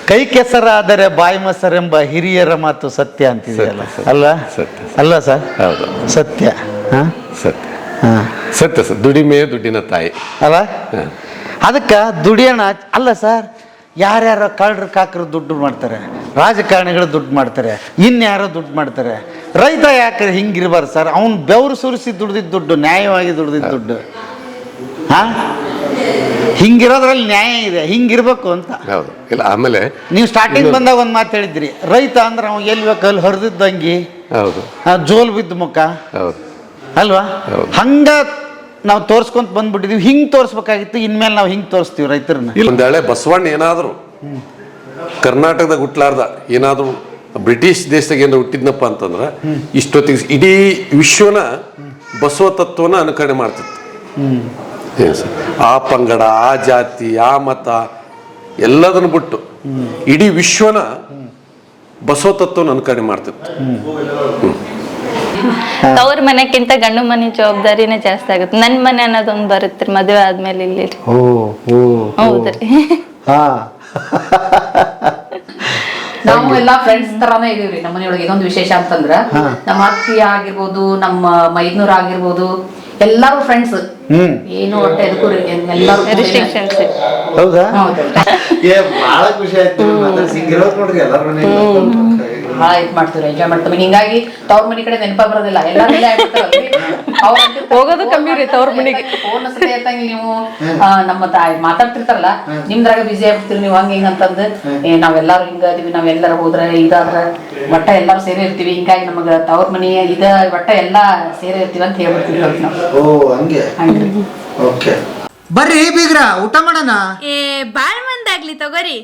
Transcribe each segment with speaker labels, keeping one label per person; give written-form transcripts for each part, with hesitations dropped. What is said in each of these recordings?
Speaker 1: ಕೈ ಕೆಸರಾದರೆ ಬಾಯಿ ಮೊಸರೆಂಬ ಹಿರಿಯರ ಮಾತು ಸತ್ಯ ಅಂತಿದೆಯಲ್ಲ, ಅಲ್ಲ ಅಲ್ಲ ಸರ್?
Speaker 2: ಹೌದು,
Speaker 1: ಸತ್ಯ.
Speaker 2: ಸತ್ಯ ಸತ್ಯ ಸರ್. ದುಡಿಮೆ ದುಡ್ಡಿನ ತಾಯಿ
Speaker 1: ಅಲ್ಲ? ಅದಕ್ಕೆ ದುಡಿಯೋಣ ಅಲ್ಲ ಸರ್. ಯಾರ್ಯಾರೋ ಕಳ್ಳರು ಕಾಕರು ದುಡ್ಡು ಮಾಡ್ತಾರೆ, ರಾಜಕಾರಣಿಗಳು ದುಡ್ಡು ಮಾಡ್ತಾರೆ, ಇನ್ಯಾರೋ ದುಡ್ಡು ಮಾಡ್ತಾರೆ. ರೈತ ಯಾಕೆ ಹಿಂಗಿರ್ಬಾರ್ದು ಸರ್? ಅವ್ನು ಬೆವರು ಸುರಿಸಿ ದುಡ್ದಿದ್ದ ದುಡ್ಡು, ನ್ಯಾಯವಾಗಿ ದುಡ್ದಿದ್ದ ದುಡ್ಡು. ಹಿಂಗಿರೋದ್ರಲ್ಲಿ ನ್ಯಾಯ ಇದೆ, ಹಿಂಗಿರ್ಬೇಕು ಅಂತ.
Speaker 2: ಹೌದು. ಇಲ್ಲ, ಆಮೇಲೆ
Speaker 1: ನೀವು ಸ್ಟಾರ್ಟಿಂಗ್ ಬಂದಾಗ ಒಂದು ಮಾತು ಹೇಳಿದ್ರಿ, ರೈತ ಅಂದ್ರೆ ಅವ್ನು ಎಲ್ಲಿ ಬೇಕು ಅಲ್ಲಿ ಹರಿದಿದ್ದಂಗಿ,
Speaker 2: ಹೌದು,
Speaker 1: ಜೋಲ್ ಬಿದ್ದ ಮುಖ,
Speaker 2: ಹೌದು
Speaker 1: ಅಲ್ವಾ? ಹಂಗ ನಾವು ತೋರ್ಸ್ಕೊಂತ ಬಂದ್ಬಿಟ್ಟಿದೀವಿ. ಹಿಂಗೆ ತೋರಿಸ್ಬೇಕಾಗಿತ್ತು, ಇನ್ಮೇಲೆ ನಾವು ಹಿಂಗೆ ತೋರಿಸ್ತೀವಿ ರೈತರನ್ನ.
Speaker 2: ಒಂದು ವೇಳೆ ಬಸವಣ್ಣ ಏನಾದರೂ ಕರ್ನಾಟಕದಾಗ ಹುಟ್ಲಾರ್ದ ಏನಾದರೂ ಬ್ರಿಟಿಷ್ ದೇಶದಾಗ ಏನಾದ್ರು ಹುಟ್ಟಿದ್ನಪ್ಪ ಅಂತಂದ್ರೆ ಇಷ್ಟೊತ್ತಿಗೆ ಇಡೀ ವಿಶ್ವನ ಬಸವ ತತ್ವನ ಅನುಕರಣೆ ಮಾಡ್ತಿತ್ತು. ಆ ಪಂಗಡ, ಆ ಜಾತಿ, ಆ ಮತ ಎಲ್ಲದನ್ನು ಬಿಟ್ಟು ಇಡೀ ವಿಶ್ವನ ಬಸವ ತತ್ವನ ಅನುಕರಣೆ ಮಾಡ್ತಿತ್ತು.
Speaker 3: ತವ್ರ ಮನೆಕ್ಕಿಂತ ಗಂಡು ಮನೆ ಜವಾಬ್ದಾರಿನೇ ಜಾಸ್ತಿ ಆಗುತ್ತೆ. ನನ್ ಮನೆ ಅನ್ನೋದೊಂದು ಬರುತ್ತೆ ಮದುವೆ ಆದ್ಮೇಲೆ ಇಲ್ಲಿ. ಹೌದ್ರಿ.
Speaker 4: ನಾವು ಎಲ್ಲಾ ಫ್ರೆಂಡ್ಸ್ ತರಾನೇ ಇದೀವ್ರಿ ನಮ್ಮ ಮನೆಯೊಳಗೆ. ಇದೊಂದು ವಿಶೇಷ ಅಂತಂದ್ರ ನಮ್ಮ ಅತ್ತಿ ಆಗಿರ್ಬೋದು, ನಮ್ಮ ಮೈದ್ನೂರ್ ಆಗಿರ್ಬೋದು, ಎಲ್ಲಾರು ಫ್ರೆಂಡ್ಸ್. ಏನು ಒಟ್ಟೆ ಎದಕ್ಕೂ ಎಲ್ಲಾರು
Speaker 3: ರಿಸ್ಟ್ರಿಕ್ಷನ್ಸ್.
Speaker 1: ಹೌದಾ? ಬಹಳ ಖುಷಿ ಆಯ್ತು ನೋಡ್ರಿ.
Speaker 4: ಬಹಳ ಇದ್ ಮಾಡ್ತೀವಿ, ಎಂಜಾಯ್ ಮಾಡ್ತೀವಿ. ಹಿಂಗಾಗಿ ತವ್ರ ಮನಿ ಕಡೆ ನೆನಪ ಬರೋದಿಲ್ಲ, ಎಲ್ಲಾರು
Speaker 3: ಹೋಗೋದು ಕಮ್ಮಿ ರೀ ತವ್ರ ಮನಿಗೆ.
Speaker 4: ಫೋನ್ ಸತಿ ಇರ್ತಂಗ ನೀವು ನಮ್ಮ ಮಾತಾಡ್ತಿರ್ತಾರಲ್ಲ, ನಿಮ್ದ್ರಾಗ ಬಿಸಿ ಆಗ್ಬಿಡ್ತೀರಿ ನೀವು ಹಂಗ ಹಿಂಗ ಅಂತಂದ್. ನಾವೆಲ್ಲಾರು ಹಿಂಗ ಅದೀವಿ, ನಾವೆಲ್ಲರ ಹೋದ್ರ ಇದಾದ್ರ ಒಟ್ಟ ಎಲ್ಲಾರು ಸೇರಿ ಇರ್ತೀವಿ. ಹಿಂಗಾಗಿ ನಮಗ ತವ್ರ ಮನಿ ಇದ ಒಟ್ಟ ಎಲ್ಲಾ ಸೇರಿ ಇರ್ತೀವಿ ಅಂತ ಹೇಳ್ಬಿಡ್ತೀವಿ ನಾವು.
Speaker 1: ಬರ್ರಿ ಬೀಗ್ರ, ಊಟ ಮಾಡೋಣ.
Speaker 3: ಬಾಳ್ ಮಂದಾಗ್ಲಿ ತಗೋರಿ.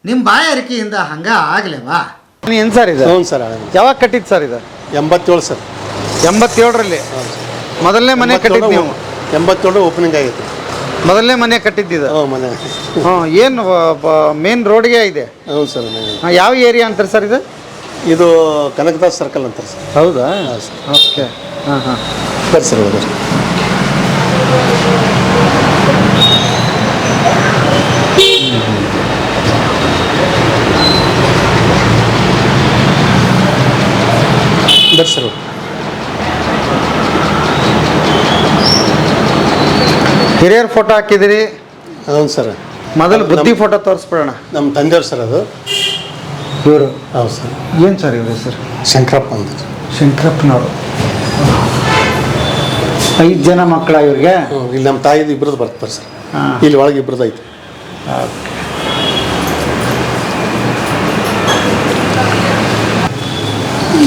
Speaker 1: ನಿಮ್ ಬಾಯಾರಿಕೆಯಿಂದ ಹಂಗ ಆಗ್ಲೇವಾ? ಏನ್ ಸರ್ ಇದು?
Speaker 5: ಹ್ಞೂ ಸರ್.
Speaker 1: ಯಾವಾಗ ಕಟ್ಟಿದ್ ಸರ್ ಇದು?
Speaker 5: 87 ಸರ್.
Speaker 1: 87ರಲ್ಲಿ ಮೊದಲನೇ ಮನೆ ಕಟ್ಟಿದ್ದು ನೀವು?
Speaker 5: 87 ಓಪನಿಂಗ್ ಆಗೈತೆ.
Speaker 1: ಮೊದಲನೇ ಮನೆ ಕಟ್ಟಿದ್ದಿದೆ?
Speaker 5: ಮನೆ.
Speaker 1: ಏನು ಮೇನ್ ರೋಡ್ಗೆ ಇದೆ?
Speaker 5: ಹ್ಞೂ ಸರ್.
Speaker 1: ಯಾವ ಏರಿಯಾ ಅಂತಾರೆ ಸರ್ ಇದು?
Speaker 5: ಇದು ಕನಕದಾಸ್ ಸರ್ಕಲ್ ಅಂತಾರೆ ಸರ್.
Speaker 1: ಹೌದಾ? ಓಕೆ.
Speaker 5: ಸರಿ ಸರ್. ಹೋದ ಸರ್.
Speaker 1: ಹಿರಿಯರ್ ಫೋಟೋ ಹಾಕಿದಿರಿ?
Speaker 5: ಹೌದು ಸರ್.
Speaker 1: ಮೊದಲು ಬುದ್ಧಿ ಫೋಟೋ ತೋರಿಸ್ಬಿಡೋಣ.
Speaker 5: ನಮ್ಮ ತಂದೆಯವ್ರು ಸರ್ ಅದು.
Speaker 1: ಇವರು?
Speaker 5: ಹೌದು ಸರ್.
Speaker 1: ಏನು ಸರ್ ಇವರು ಸರ್?
Speaker 5: ಶಂಕರಪ್ಪ ಅಂತ.
Speaker 1: ಶಂಕರಪ್ಪನವರು. 5 ಜನ ಮಕ್ಕಳ ಇವ್ರಿಗೆ?
Speaker 5: ಇಲ್ಲಿ ನಮ್ಮ ತಾಯಿದು ಇಬ್ಬರದ್ದು ಬರ್ತಾರೆ ಸರ್. ಇಲ್ಲಿ ಒಳಗೆ ಇಬ್ಬರದ್ದು ಐತೆ.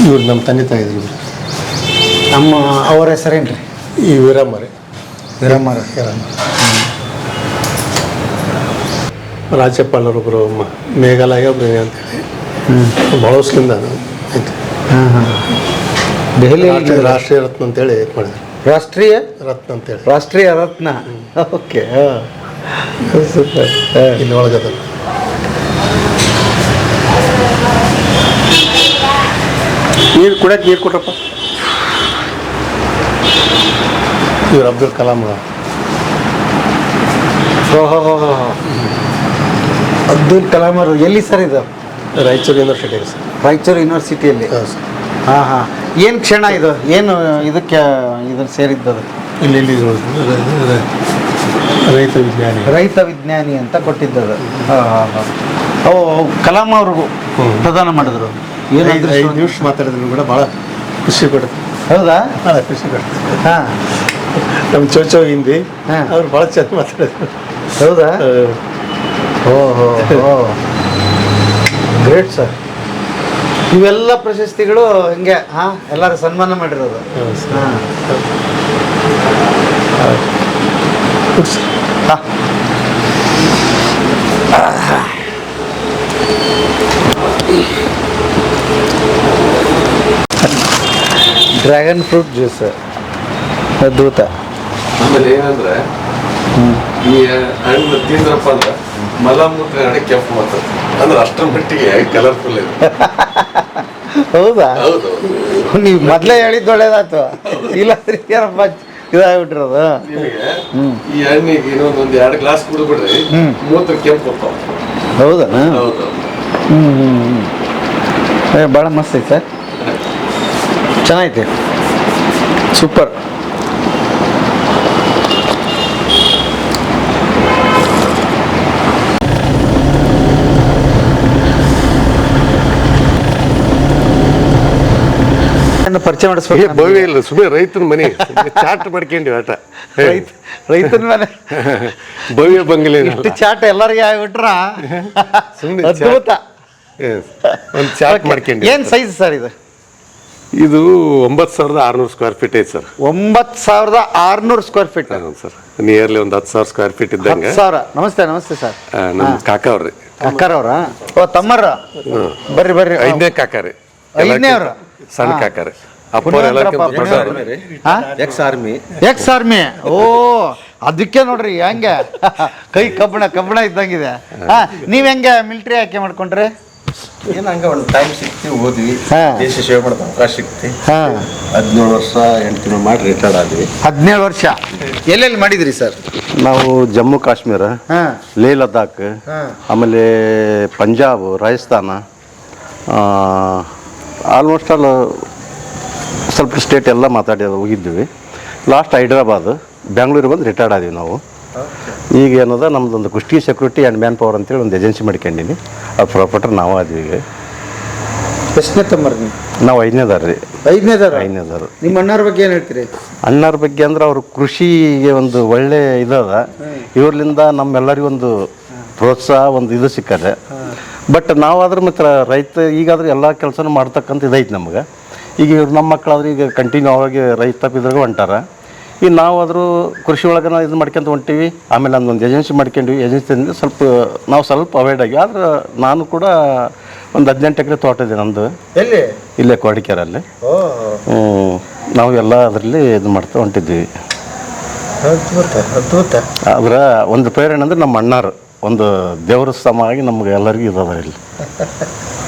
Speaker 5: ಇವ್ರು ನಮ್ಮ ತಂದೆ ತಾಯಿದ್ರು.
Speaker 1: ನಮ್ಮ ಅವರ ಹೆಸರೇನ್ರಿ?
Speaker 5: ಈ ವೀರಮ್ಮ ರೀ.
Speaker 1: ವೀರಮ್ಮ.
Speaker 5: ರಾಜ್ಯಪಾಲರೊಬ್ಬರು ಮೇಘಾಲಯ ಒಬ್ರು ಅಂತೇಳಿ ಭಾಳ ವರ್ಷದಿಂದ ಐತೆ.
Speaker 1: ದೆಹಲಿ
Speaker 5: ರಾಷ್ಟ್ರೀಯ ರತ್ನ ಅಂತೇಳಿ ಮಾಡಿದ್ರು.
Speaker 1: ರಾಷ್ಟ್ರೀಯ
Speaker 5: ರತ್ನ ಅಂತೇಳಿ.
Speaker 1: ರಾಷ್ಟ್ರೀಯ ರತ್ನ. ಓಕೆ. ಸೂಪರ್.
Speaker 5: ಇಲ್ಲಿ ಒಳಗದ ನೀರು ಕುಡಿಯಕ್ಕೆ ನೀರು ಕೊಟ್ರಪ್ಪ. ಇವ್ರು ಅಬ್ದುಲ್ ಕಲಾಂ.
Speaker 1: ಓಹೋ, ಅಬ್ದುಲ್ ಕಲಾಂ ಅವರು. ಎಲ್ಲಿ ಸರ್ ಇದು?
Speaker 5: Raichur university sir.
Speaker 1: ರಾಯಚೂರು ಯೂನಿವರ್ಸಿಟಿಯಲ್ಲಿ? ಹಾಂ. ಏನು ಕ್ಷಣ ಇದು? ಏನು ಇದಕ್ಕೆ ಇದ್ರ ಸೇರಿದ್ದದು?
Speaker 5: ಇಲ್ಲಿ ರೈತ ವಿಜ್ಞಾನಿ
Speaker 1: ಅಂತ ಕೊಟ್ಟಿದ್ದದು. ಓ, ಕಲಾಂ ಅವ್ರಿಗೂ ಪ್ರದಾನ ಮಾಡಿದ್ರು.
Speaker 5: 5 ನಿಮಿಷ ಮಾತಾಡಿದ್ರು ಕೂಡ ಭಾಳ ಖುಷಿ ಕೊಡುತ್ತೆ.
Speaker 1: ಹೌದಾ?
Speaker 5: ಭಾಳ ಖುಷಿ ಕೊಡುತ್ತೆ.
Speaker 1: ಹಾಂ.
Speaker 5: ನಮ್ಮ ಚೋಚೋ ಹಿಂದಿ ಅವ್ರು ಭಾಳ ಚೆನ್ನಾಗಿ ಮಾತಾಡಿದ್ರು.
Speaker 1: ಹೌದಾ? ಓಹೋ, ಗ್ರೇಟ್ ಸರ್. ಇವೆಲ್ಲ ಪ್ರಶಸ್ತಿಗಳು ಹಿಂಗೆ ಎಲ್ಲರೂ ಸನ್ಮಾನ ಮಾಡಿರೋದು. ಡ್ರ್ಯಾಗನ್ ಫ್ರೂಟ್ ಜ್ಯೂಸ್ ಅದ್ಭುತ.
Speaker 2: ಆಮೇಲೆ ಏನಂದ್ರೆ ಈ ಹಣ್ಣು ತಿಂದ್ರಪ್ಪ ಅಂದ್ರೆ ಮಲಮೂತ್ರ ಹಣೆ ಕೆಂಪು ಮಾಡ್ತದೆ ಅಂದ್ರೆ ಅಷ್ಟರ ಮಟ್ಟಿಗೆ ಕಲರ್ಫುಲ್ ಇದೆ.
Speaker 1: ಹೌದಾ?
Speaker 2: ಹೌದು.
Speaker 1: ನೀವು ಮೊದಲೇ ಹೇಳಿದ್ದು ಒಳ್ಳೇದಾಯ್ತು. ಇಲ್ಲಾಂದ್ರೆ ಏನಪ್ಪ ಇದಾಗ್ಬಿಟ್ಟಿರೋದು.
Speaker 2: ಈ ಹಣ್ಣಿಗೆ ಇನ್ನೊಂದು 2 ಗ್ಲಾಸ್ ಕುಡಿದ್ಬಿಡ್ರಿ ಮೂತ್ರ ಕೆಂಪು ಹೋಗ್ತಾವ.
Speaker 1: ಹೌದಾ?
Speaker 2: ಹೌದು.
Speaker 1: ಭಾಳ ಮಸ್ತ್ ಐತೆ ಸರ್, ಚೆನ್ನಾಗೈತೆ, ಸೂಪರ್. ಪರಿಚಯ ಮಾಡಿಸ್ಬೇಕು.
Speaker 2: ಭವ್ಯ ಇಲ್ಲ, ಸುಮ್ಮನೆ ರೈತನ ಮನೆ ಚಾಟ್ ಮಾಡ್ಕೊಂಡಿ ಆಟ.
Speaker 1: ರೈತನ ಮೇಲೆ
Speaker 2: ಭವ್ಯ ಬಂಗಲೆ
Speaker 1: ಇಷ್ಟು ಚಾಟ್ ಎಲ್ಲರಿಗೆ ಆಗ್ಬಿಟ್ರ
Speaker 2: ಸುಮ್ಮನೆ
Speaker 1: ಅದ್ಭುತ.
Speaker 2: ಒಂದು ಚಾಟ್ ಮಾಡ್ಕೊಂಡಿ.
Speaker 1: ಏನ್ ಸೈಜ್ ಸರ್ ಇದು?
Speaker 2: ಇದು 9,600 ಸ್ಕ್ವೇರ್ ಫೀಟ್ ಐತೆ sir.
Speaker 1: 9,600 square feet
Speaker 2: sir, nearly ಒಂದು 10,000 ಸ್ಕ್ವೇರ್ ಫೀಟ್ ಇದ್ದಂಗೆ.
Speaker 1: 10,000. ನಮಸ್ತೆ ನಮಸ್ತೆ ಸರ್.
Speaker 2: ನಮ್ಮ ಕಾಕ ಅವ್ರಿ.
Speaker 1: ಅಕ್ಕರವ್ರ? ಓ ತಮ್ಮರ, ಬರ್ರಿ ಬರ್ರಿ.
Speaker 2: 5ನೇ ಕಾಕಾರಿ.
Speaker 1: 5ನೇ ಅವ್ರ?
Speaker 2: ಸಣ್ಣ ಕಾಕಾರಿ. ಅಪ್ಪವ್ರು
Speaker 5: ಎಕ್ಸ್ ಆರ್ಮಿ.
Speaker 1: Ex army. ಓ ಅದಕ್ಕೆ ನೋಡ್ರಿ ಹೆಂಗೆ ಕೈ ಕಬ್ಬಣ ಇದ್ದಂಗಿದೆ. ನೀವ್ ಹೆಂಗೆ ಮಿಲಿಟರಿ ಆಯ್ಕೆ ಮಾಡ್ಕೊಂಡ್ರಿ?
Speaker 5: ಏನು ಹಂಗೆ ಒಂದು ಟೈಮ್ ಸಿಕ್ತಿ, ಓದ್ವಿ,
Speaker 1: ಹಾ.
Speaker 5: ದೇಶ ಸೇವೆ ಮಾಡೋದು ಅವಕಾಶ ಸಿಕ್ತಿ. 17 ವರ್ಷ 8 ತಿಂಗಳು ಮಾಡಿ ರಿಟೈರ್ಡ್ ಆದ್ವಿ.
Speaker 1: 17 ವರ್ಷ ಎಲ್ಲೆಲ್ಲಿ ಮಾಡಿದ್ರಿ ಸರ್?
Speaker 5: ನಾವು ಜಮ್ಮು ಕಾಶ್ಮೀರ,
Speaker 1: ಹಾ
Speaker 5: ಲೇ ಲದ್ದಾಖ್, ಆಮೇಲೆ ಪಂಜಾಬ್, ರಾಜಸ್ಥಾನ, ಆಲ್ಮೋಸ್ಟ್ ಆಲ್ ಸ್ವಲ್ಪ ಸ್ಟೇಟ್ ಎಲ್ಲ ಮಾತಾಡಿ ಹೋಗಿದ್ವಿ. ಲಾಸ್ಟ್ ಹೈದ್ರಾಬಾದ್, ಬ್ಯಾಂಗ್ಳೂರಿಗೆ ಬಂದು ರಿಟೈರ್ಡ್ ಆದ್ವಿ ನಾವು. ಈಗ ಏನದ ನಮ್ದೊಂದು ಕುಷ್ಟಿ ಸೆಕ್ಯೂರಿಟಿ ಆ್ಯಂಡ್ ಮ್ಯಾನ್ ಪವರ್ ಅಂತೇಳಿ ಒಂದು ಏಜೆನ್ಸಿ ಮಾಡ್ಕೊಂಡಿನಿ. ಅದು ಪ್ರಾಪರ್ಟರ್ ನಾವು ಆದ್ವಿ. ಈಗ
Speaker 1: ಎಷ್ಟನೇ ತಮ್ಮರ್ ನೀವು?
Speaker 5: ನಾವು 5ನೇದಾರ ರೀ.
Speaker 1: 5ನೇದಾರ. ನಿಮ್ಮ ಅಣ್ಣವ್ರ ಬಗ್ಗೆ ಏನು ಹೇಳ್ತೀರಿ?
Speaker 5: ಅಣ್ಣವ್ರ ಬಗ್ಗೆ ಅಂದ್ರೆ ಅವ್ರ ಕೃಷಿಗೆ ಒಂದು ಒಳ್ಳೆ ಇದದ, ಇವ್ರಲಿಂದ ನಮ್ಮೆಲ್ಲರಿಗೂ ಒಂದು ಪ್ರೋತ್ಸಾಹ, ಒಂದು ಇದು ಸಿಕ್ಕದೆ. ಬಟ್ ನಾವಾದ್ರೂ ಮಾತ್ರ ರೈತ ಈಗಾದ್ರೂ ಎಲ್ಲ ಕೆಲಸನೂ ಮಾಡ್ತಕ್ಕಂಥ ಇದೈತೆ ನಮ್ಗೆ. ಈಗ ಇವ್ರು ನಮ್ಮ ಮಕ್ಕಳಾದ್ರೆ ಈಗ ಕಂಟಿನ್ಯೂ ಆಗಿ ರೈತ ಇದ್ರಾಗ ಹೊಂಟಾರ. ಈಗ ನಾವಾದರೂ ಕೃಷಿ ಒಳಗೆ ಇದು ಮಾಡ್ಕೊಂತ ಹೊಂಟೀವಿ. ಆಮೇಲೆ ನಮ್ಮದೊಂದು ಏಜೆನ್ಸಿ ಮಾಡ್ಕೊಂಡ್ವಿ. ಏಜೆನ್ಸಿಯಿಂದ ಸ್ವಲ್ಪ ಅವಾಯ್ಡ್ ಆಗಿ. ಆದ್ರೆ ನಾನು ಕೂಡ ಒಂದು 18 ಎಕರೆ ತೋಟ ಇದೆ ನಮ್ಮದು.
Speaker 1: ಎಲ್ಲಿ?
Speaker 5: ಇಲ್ಲೇ ಕೋಡಿಕೆರಲ್ಲಿ. ನಾವು ಎಲ್ಲ ಅದರಲ್ಲಿ ಇದು ಮಾಡ್ತಾ ಹೊಂಟಿದ್ವಿ.
Speaker 1: ಅದ್ಭುತ.
Speaker 5: ಆದ್ರೆ ಒಂದು ಪ್ರೇರಣೆ ಅಂದ್ರೆ ನಮ್ಮ ಅಣ್ಣಾರು ಒಂದು ದೇವ್ರ ಸಮಾಗಿ ನಮ್ಗೆ ಎಲ್ಲರಿಗೂ ಇದಾವೆ ಇಲ್ಲಿ.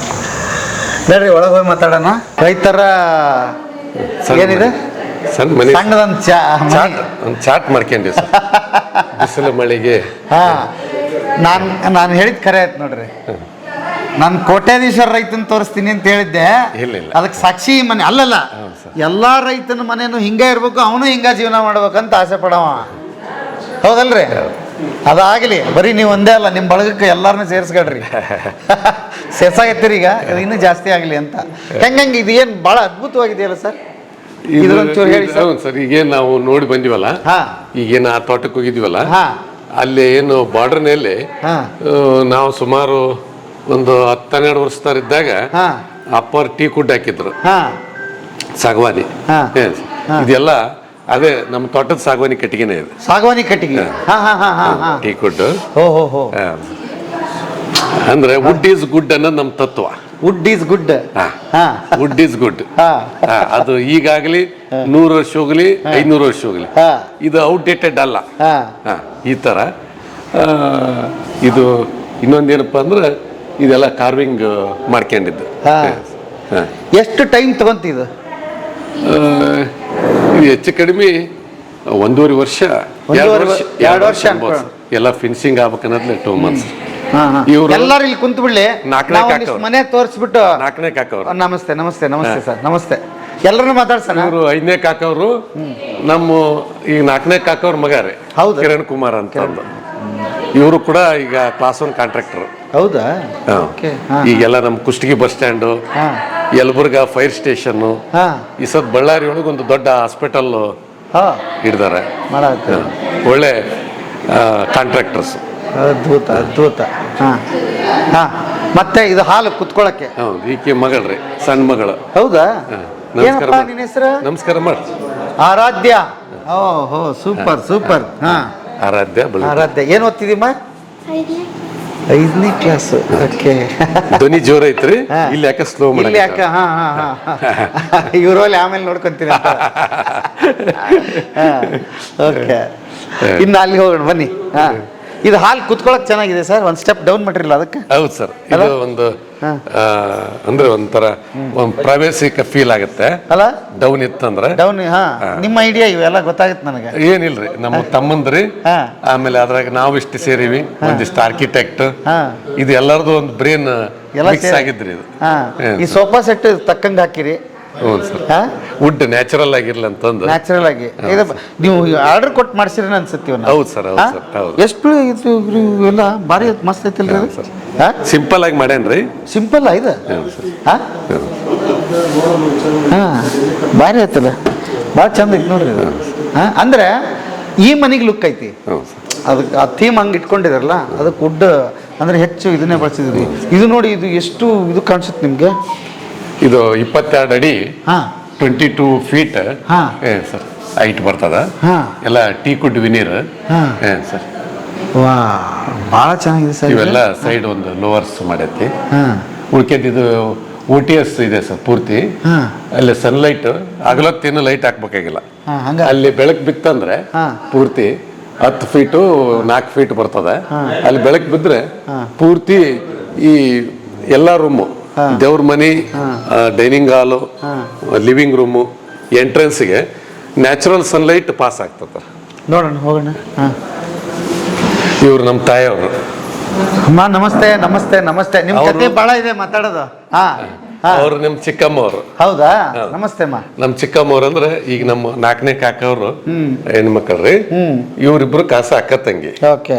Speaker 1: ನೋಡ್ರಿ ಒಳಗೆ ಹೋಗಿ ಮಾತಾಡೋಣ. ರೈತರ ಏನಿದೆ
Speaker 2: ಸಣ್ಣ ಮನೆ,
Speaker 1: ಸಣ್ಣದೊಂದು
Speaker 2: ಒಂದು ಚಾಟ್ ಮಾಡ್ಕೊಂಡಿ ಸರ್. ಬಿಸಿಲು ಮಳೆಗೆ.
Speaker 1: ನಾನು ಹೇಳಿದ್ ಖರೆ ಆಯ್ತು ನೋಡ್ರಿ. ನಾನು ಕೋಟ್ಯಾಧೀಶ್ವರ ರೈತನ ತೋರಿಸ್ತೀನಿ ಅಂತ ಹೇಳಿದ್ದೆ.
Speaker 2: ಇಲ್ಲ.
Speaker 1: ಅದಕ್ಕೆ ಸಾಕ್ಷಿ ಮನೆ ಅಲ್ಲಲ್ಲ, ಎಲ್ಲಾ ರೈತನ ಮನೇನು ಹಿಂಗ ಇರ್ಬೇಕು, ಅವನು ಹಿಂಗ ಜೀವನ ಮಾಡ್ಬೇಕಂತ ಆಸೆ ಪಡವ. ಹೌದಲ್ರಿ? ಅದಾಗಲಿ. ಬರೀ ನೀವು ಒಂದೇ ಅಲ್ಲ, ನಿಮ್ಮ ಬಳಗಕ್ಕೆ ಎಲ್ಲಾರನ್ನೂ ಸೇರಿಸ್ಕೊಡ್ರಿ. ಸೇರ್ಸಾಗತ್ತೀರಿ ಈಗ, ಇನ್ನೂ ಜಾಸ್ತಿ ಆಗಲಿ ಅಂತ. ಹೆಂಗಂಗೆ ಇದು ಏನು ಭಾಳ ಅದ್ಭುತವಾಗಿದೆಯಲ್ಲ ಸರ್? ಇದೊಂಚೂರು ಹೇಳಿ ಸರ್.
Speaker 2: ಸರ್, ಈಗೇನು ನಾವು ನೋಡಿ ಬಂದಿವಲ್ಲ, ಈಗೇನು ಆ ತೋಟಕ್ಕೆ ಹೋಗಿದ್ವಲ್ಲ, ಅಲ್ಲಿ ಏನು ಬಾರ್ಡರ್ನಲ್ಲಿ ನಾವು ಸುಮಾರು ಒಂದು 10-12 ವರ್ಷದವರಿದ್ದಾಗ ಅಪ್ಪರ್ ಟೀ ಕುಡ್ ಹಾಕಿದ್ರು, ಸಾಗವಾನಿ. ಇದೆಲ್ಲ ಅದೇ ನಮ್ಮ ತೋಟದ ಸಾಗವಾನಿ ಕಟ್ಟಿಗೆನೇ ಇದೆ.
Speaker 1: ಸಾಗವಾನಿ ಕಟ್ಟಿಗೆ,
Speaker 2: ಟೀ ಕುಡ್. ಅಂದ್ರೆ ವುಡ್ ಈಸ್ ಗುಡ್ ಅನ್ನೋದು ನಮ್ಮ ತತ್ವ.
Speaker 1: Wood is good.
Speaker 2: Wood is good. ಅದು ಈಗಾಗಲಿ 100 ವರ್ಷ ಹೋಗ್ಲಿ, 500 ವರ್ಷ ಹೋಗ್ಲಿ, ಇದು ಔಟ್ಡೇಟೆಡ್ ಅಲ್ಲ. ಈ ತರ ಇದು ಇನ್ನೊಂದೇನಪ್ಪ ಅಂದ್ರೆ ಇದೆಲ್ಲ ಕಾರ್ವಿಂಗ್ ಮಾಡ್ಕೊಂಡಿದ್ದು.
Speaker 1: ಎಷ್ಟು ಟೈಮ್ ತಗೊಂತಿದ್ದು?
Speaker 2: ಇದು ಹೆಚ್ಚು ಕಡಿಮೆ 1.5 ವರ್ಷ,
Speaker 1: 2 ವರ್ಷ
Speaker 2: ಎಲ್ಲ ಫಿನಿಶಿಂಗ್ ಆಗ್ಬೇಕನ್ನೋದ್ಲೆ 2 months.
Speaker 1: ಎಲ್ಲರೂ ಇಲ್ಲಿ ಕುಂತು ಬಿಡ್ಲಿ, ಮನೆ ತೋರಿಸ್ಬಿಟ್ಟು.
Speaker 2: 4ನೇ ಕಾಕವ್ರು.
Speaker 1: ನಮಸ್ತೆ ನಮಸ್ತೆ ನಮಸ್ತೆ ಸರ್. ನಮಸ್ತೆ. ಎಲ್ಲರನ್ನು ಮಾತಾಡ್ಸೋಣ.
Speaker 2: ಇವರು 5ನೇ ಕಾಕವ್ರು, ನಮ್ಮ ಈಗ 4ನೇ ಕಾಕವ್ರ ಮಗ ರೀ, ಕಿರಣ್ ಕುಮಾರ್ ಅಂತ. ಇವರು ಕೂಡ ಈಗ ಕ್ಲಾಸ್ 1 ಕಾಂಟ್ರಾಕ್ಟರ್.
Speaker 1: ಹೌದಾ?
Speaker 2: ಈಗೆಲ್ಲ ನಮ್ಮ Kushtagi bus stand, Yelburga fire station, ಈ ಸದ್ ಬಳ್ಳಾರಿ ಒಳಗೆ ಒಂದು ದೊಡ್ಡ ಹಾಸ್ಪಿಟಲ್ ಹಿಡ್ದಾರೆ. ಒಳ್ಳೆ ಕಾಂಟ್ರಾಕ್ಟರ್ಸ್.
Speaker 1: ಅದ್ಭುತ ಅದ್ಭುತ. ಮತ್ತೆ ಇದು ಹಾಲು ಕುತ್ಕೊಳ್ಳಕ್ಕೆ.
Speaker 2: ಹೌದು, ಈಕೆ ಮಗಳ್ರಿ, ಸಣ್ಣ ಮಗಳು.
Speaker 1: ಹೌದಾ?
Speaker 2: ನಮಸ್ಕಾರ.
Speaker 1: ನಿನ್ನ ಹೆಸರು?
Speaker 2: ನಮಸ್ಕಾರ ಮಾಡಿ.
Speaker 1: ಆರಾಧ್ಯ. ಓಹೋ, ಸೂಪರ್ ಸೂಪರ್.
Speaker 2: ಆರಾಧ್ಯ.
Speaker 1: ಆರಾಧ್ಯ ಏನ್ ಓದ್ತಿದ್ದೀಮ್ಮ? 5ನೇ ಕ್ಲಾಸ್. ಓಕೆ.
Speaker 2: ಧ್ವನಿ ಜೋರ ಐತ್ರಿ. ಇಲ್ಲಿ ಯಾಕೆ ಸ್ಲೋ ಮಾಡಿ?
Speaker 1: ಇಲ್ಲಿ ಯಾಕೆ? ಇವರಲ್ಲಿ ಆಮೇಲೆ ನೋಡ್ಕೊಂತೀನಿ. ಓಕೆ, ಇನ್ನು ಅಲ್ಲಿ ಹೋಗೋಣ ಬನ್ನಿ. ಇದು ಹಾಲು ಕುತ್ಕೊಳಕ್ ಚೆನ್ನಾಗಿದೆ ಸರ್. ಒಂದು ಸ್ಟೆಪ್ ಡೌನ್ ಮಾಡಿರಲಿಲ್ಲ ಅದಕ್ಕೆ?
Speaker 2: ಹೌದು ಸರ್. ಇದು ಒಂದು ಅಂದ್ರೆ ಒಂಥರ ಒಂದು ಪ್ರೈವೇಸಿ ಫೀಲ್ ಆಗುತ್ತೆ
Speaker 1: ಅಲ್ಲ, ಡೌನ್
Speaker 2: ಇತ್ತಂದ್ರೆ.
Speaker 1: ಡೌನ್. ನಿಮ್ಮ ಐಡಿಯಾ ಇವೆಲ್ಲ ಗೊತ್ತಾಗುತ್ತೆ ನನಗೆ.
Speaker 2: ಏನಿಲ್ರಿ, ನಮ್ಮ ತಮ್ಮಂದ್ರಿ. ಆಮೇಲೆ ಅದ್ರಾಗ ನಾವು ಇಷ್ಟು ಸೇರಿವಿ, ಒಂದಿಷ್ಟು ಆರ್ಕಿಟೆಕ್ಟ್. ಇದು ಎಲ್ಲರದು ಒಂದು ಬ್ರೇನ್
Speaker 1: ಎಲ್ಲ
Speaker 2: ಮಿಕ್ಸ್ ಆಗಿದ್ರಿ ಇದು.
Speaker 1: ಹಾ ಈ ಸೋಫಾ ಸೆಟ್ ತಕ್ಕಂಗೆ ಹಾಕಿರಿ.
Speaker 2: ಹ್ಞೂ ಸರ್.
Speaker 1: ಹಾ
Speaker 2: ವುಡ್ ನ್ಯಾಚುರಲ್ ಆಗಿರ್ಲಿ ಅಂತಂದು.
Speaker 1: ನ್ಯಾಚುರಲ್ ಆಗಿ ಇದು ನೀವು ಆರ್ಡರ್ ಕೊಟ್ಟು ಮಾಡಿಸಿರಿ ಅನ್ಸುತ್ತೆ ಇವನ್ನ.
Speaker 2: ಹೌದು ಸರ್, ಹೌದು ಸರ್, ಹೌದು.
Speaker 1: ಎಷ್ಟು ಇದು ಎಲ್ಲ ಭಾರಿ ಮಸ್ತ್ ಐತಿಲ್ರಿ ಇದು?
Speaker 2: ಸರ್.
Speaker 1: ಹಾ
Speaker 2: ಸಿಂಪಲ್ ಆಗಿ ಮಾಡೇನ್ರಿ.
Speaker 1: ಸಿಂಪಲ್ ಇದು.
Speaker 2: ಹ್ಞೂ ಸರ್.
Speaker 1: ಹಾ ಹಾ ಭಾರಿ ಐತಲ್ಲ, ಭಾಳ ಚಂದ ಐತಿ ನೋಡ್ರಿ ಇದು. ಹಾ ಅಂದ್ರೆ ಈ ಮನೆಗೆ ಲುಕ್ ಐತಿ.
Speaker 2: ಹ್ಞೂ ಸರ್.
Speaker 1: ಅದಕ್ಕೆ ಆ ಥೀಮ್ ಹಂಗೆ ಇಟ್ಕೊಂಡಿರಲ್ಲ, ಅದಕ್ಕೆ ವುಡ್ ಅಂದ್ರೆ ಹೆಚ್ಚು ಇದನ್ನೇ ಬಳಸಿದ್ರಿ. ಇದು ನೋಡಿ, ಇದು ಎಷ್ಟು ಇದು ಕಾಣಿಸುತ್ತೆ ನಿಮ್ಗೆ.
Speaker 2: ಇದು 22 ಅಡಿ
Speaker 1: ಹಾ
Speaker 2: 22 ಫೀಟ್
Speaker 1: ಹಾ.
Speaker 2: ಸರ್ ಹೈಟ್ ಬರ್ತದ.
Speaker 1: ಹಾ
Speaker 2: ಎಲ್ಲ ಟೀ ಕುಡ್ ವಿನೀರ್.
Speaker 1: ಹಾ
Speaker 2: ಸರ್.
Speaker 1: ವಾ ಭಾಳ ಚೆನ್ನಾಗಿದೆ ಸರ್.
Speaker 2: ಇವೆಲ್ಲ ಸೈಡ್ ಒಂದು ಲೋವರ್ಸ್ ಮಾಡೈತಿ.
Speaker 1: ಹಾ
Speaker 2: ಉಳ್ಕೆದ್ ಇದು OTS ಇದೆ ಸರ್ ಪೂರ್ತಿ.
Speaker 1: ಹಾ
Speaker 2: ಅಲ್ಲಿ ಸನ್ಲೈಟ್ ಹಗಲೊತ್ತೇನು ಲೈಟ್ ಹಾಕ್ಬೇಕಾಗಿಲ್ಲ.
Speaker 1: ಹಾ ಹಂಗ
Speaker 2: ಅಲ್ಲಿ ಬೆಳಕು ಬಿತ್ತಂದ್ರೆ
Speaker 1: ಹಾ.
Speaker 2: ಪೂರ್ತಿ 10 ಫೀಟು 4 ಫೀಟ್ ಬರ್ತದೆ. ಅಲ್ಲಿ ಬೆಳಕು ಬಿದ್ದರೆ ಪೂರ್ತಿ ಈ ಎಲ್ಲ ರೂಮು, ದೇವ್ರ ಮನೆ, ಡೈನಿಂಗ್ ಹಾಲು, ಲಿವಿಂಗ್ ರೂಮು, ಎಂಟ್ರೆನ್ಸ್ಗೆ ನ್ಯಾಚುರಲ್ ಸನ್ಲೈಟ್ ಪಾಸ್ ಆಗ್ತದೆ.
Speaker 1: ನೋಡೋಣ ಹೋಗೋಣ. ಹಾ
Speaker 2: ಇವ್ರು ನಮ್ಮ ತಾಯಿಯವರು.
Speaker 1: ಅಮ್ಮ ನಮಸ್ತೆ ನಮಸ್ತೆ ನಮಸ್ತೆ. ನಿಮ್ ಕತೆ ಭಾಳ ಇದೆ ಮಾತಾಡೋದು. ಹಾ
Speaker 2: ಅವ್ರು ನಿಮ್ಮ ಚಿಕ್ಕಮ್ಮವ್ರು.
Speaker 1: ಹೌದಾ? ನಮಸ್ತೆ ಅಮ್ಮ.
Speaker 2: ನಮ್ಮ ಚಿಕ್ಕಮ್ಮವ್ರು ಅಂದ್ರೆ ಈಗ ನಮ್ಮ 4ನೇ ಕಾಕವ್ರು ಹೆಣ್ಮಕ್ಳ್ರಿ. ಇವ್ರಿಬ್ರು ಕಾಸ ಅಕ್ಕ ತಂಗಿ.
Speaker 1: ಓಕೆ.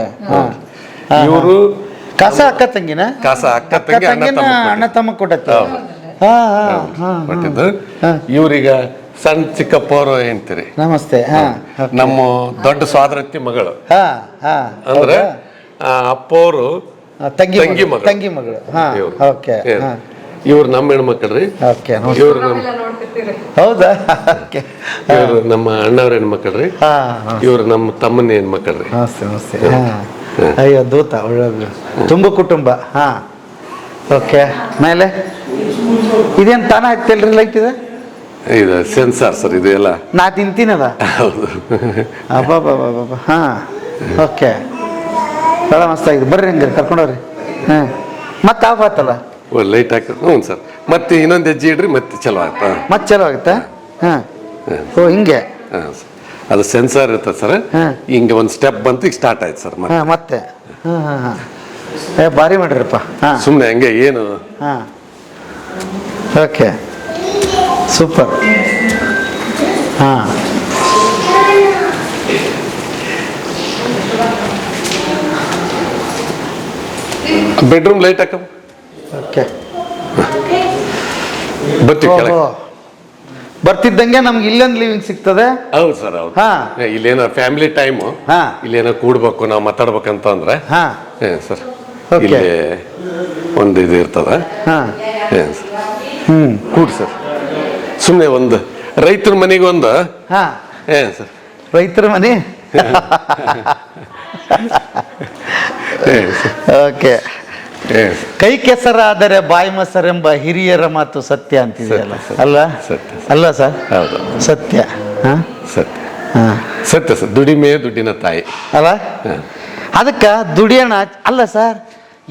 Speaker 2: ಇವರು
Speaker 1: ಕಾಸ ಅಕ್ಕ ತಂಗಿನ?
Speaker 2: ಕಾಸ ಅಕ್ಕ ತಂಗಿ
Speaker 1: ಅಣ್ಣ ತಮ್ಮ ಕೊಟ್ಟತ್ತೆ.
Speaker 2: ಕೊಟ್ಟಿದ್ದು. ಇವ್ರೀಗ ಸಣ್ಣ ಚಿಕ್ಕಪ್ಪವ್ರು ಏನ್ತೀರಿ.
Speaker 1: ನಮಸ್ತೆ. ಹಾ
Speaker 2: ನಮ್ಮ ದೊಡ್ಡ ಸೋದರತ್ತಿ ಮಗಳು.
Speaker 1: ಹಾ ಹಾ
Speaker 2: ಅಂದ್ರೆ ಅಪ್ಪವರು
Speaker 1: ತಂಗಿ
Speaker 2: ತಂಗಿ ಮಗಳು.
Speaker 1: ತಂಗಿ ಮಗಳು. ಹಾ ಓಕೆ.
Speaker 2: ಇವ್ರು ನಮ್ಮ ಹೆಣ್ಮಕ್ಳ್ರಿ.
Speaker 1: ಓಕೆ.
Speaker 2: ಇವ್ರು ನಮ್ಮ
Speaker 1: ಹೌದಾ? ಓಕೆ.
Speaker 2: ಇವ್ರು ನಮ್ಮ ಅಣ್ಣವ್ರ ಹೆಣ್ಮಕ್ಳ್ರಿ.
Speaker 1: ಹಾ
Speaker 2: ಇವ್ರು ನಮ್ಮ ತಮ್ಮನ ಹೆಣ್ಮಕ್ಳ್ರಿ.
Speaker 1: ನಮಸ್ತೆ ನಮಸ್ತೆ. ಹಾ ಅಯ್ಯೋ ದೂತ ಒಳ್ಳೆ ತುಂಬ ಕುಟುಂಬ. ಹಾ ಓಕೆ. ಮೇಲೆ ಇದೇನು ತಾನ ಹತ್ತಿಲ್ರಿ ಲೈಟ್ ಇದೆ?
Speaker 2: ಇದು ಸೆನ್ಸಾರ್ ಸರ್ ಇದು ಎಲ್ಲ.
Speaker 1: ನಾ ತಿಂತೀನದ.
Speaker 2: ಹೌದು.
Speaker 1: ಅಬ್ಬಾ. ಹಾ ಓಕೆ. ಭಾಳ ಮಸ್ತಾಗಿದೆ. ಬರ್ರಿ ಹಂಗಾರೆ ಕರ್ಕೊಂಡವ್ರಿ. ಹಾಂ ಮತ್ತೆ ಆಫ್ ಆತಲ್ಲ.
Speaker 2: ಲೈಟ್ ಹಾಕಿ. ಹ್ಞೂ ಸರ್. ಮತ್ತೆ ಇನ್ನೊಂದು ಹೆಜ್ಜೆ ಇಡ್ರಿ ಮತ್ತೆ ಚಲೋ ಆಯ್ತಾ.
Speaker 1: ಮತ್ತೆ ಚಲೋ ಆಗುತ್ತಾ? ಹಾಂ ಓ ಹಿಂಗೆ.
Speaker 2: ಹಾಂ ಸರ್. ಅದು ಸೆನ್ಸಾರ್ ಇರ್ತದೆ ಸರ್. ಹಿಂಗೆ ಒಂದು ಸ್ಟೆಪ್ ಬಂತು, ಈಗ ಸ್ಟಾರ್ಟ್ ಆಯ್ತು ಸರ್.
Speaker 1: ಹಾಂ ಮತ್ತೆ. ಹಾಂ ಹಾಂ ಹಾಂ ಭಾರಿ ಮಾಡಿರಪ್ಪ. ಹಾಂ
Speaker 2: ಸುಮ್ಮನೆ ಹಂಗೆ ಏನು.
Speaker 1: ಹಾಂ ಓಕೆ ಸೂಪರ್. ಹಾಂ
Speaker 2: ಬೆಡ್ರೂಮ್ ಲೈಟ್ ಹಾಕ.
Speaker 1: ಓಕೆ.
Speaker 2: ಬರ್ತೀವಿ ಕೆಳಗೆ.
Speaker 1: ಬರ್ತಿದ್ದಂಗೆ ನಮ್ಗೆ ಇಲ್ಲೊಂದು ಲಿವಿಂಗ್ ಸಿಗ್ತದೆ.
Speaker 2: ಹೌದು ಸರ್, ಹೌದು.
Speaker 1: ಹಾ
Speaker 2: ಇಲ್ಲೇನೋ ಫ್ಯಾಮಿಲಿ ಟೈಮು.
Speaker 1: ಹಾ
Speaker 2: ಇಲ್ಲೇನೋ ಕೂಡ್ಬೇಕು, ನಾವು ಮಾತಾಡ್ಬೇಕಂತ ಅಂದ್ರೆ.
Speaker 1: ಹಾ
Speaker 2: ಸರ್
Speaker 1: Okay.
Speaker 2: ಇಲ್ಲಿ ಒಂದು ಇದು ಇರ್ತದ.
Speaker 1: ಹಾ
Speaker 2: ಕೂಡ್ ಸರ್. ಸುಮ್ಮನೆ ಒಂದು ರೈತರ ಮನೆಗೆ ಒಂದು.
Speaker 1: ಹಾ
Speaker 2: ಸರ್
Speaker 1: ರೈತರ ಮನೆ. ಓಕೆ. ಕೈ ಕೆಸರಾದರೆ ಬಾಯಿ ಮೊಸರೆಂಬ ಹಿರಿಯರ ಮಾತು ಸತ್ಯ ಅಂತಿದೆಯಲ್ಲ. ಅಲ್ಲ
Speaker 2: ಸತ್ಯ.
Speaker 1: ಅಲ್ಲ ಸರ್?
Speaker 2: ಹೌದು
Speaker 1: ಸತ್ಯ. ಹಾ
Speaker 2: ಸತ್ಯ.
Speaker 1: ಹಾ
Speaker 2: ಸತ್ಯ ಸರ್. ದುಡಿಮೆ ದುಡ್ಡಿನ ತಾಯಿ.
Speaker 1: ಅಲ್ಲ ಅದಕ್ಕೆ ದುಡಿಯೋಣ. ಅಲ್ಲ ಸರ್,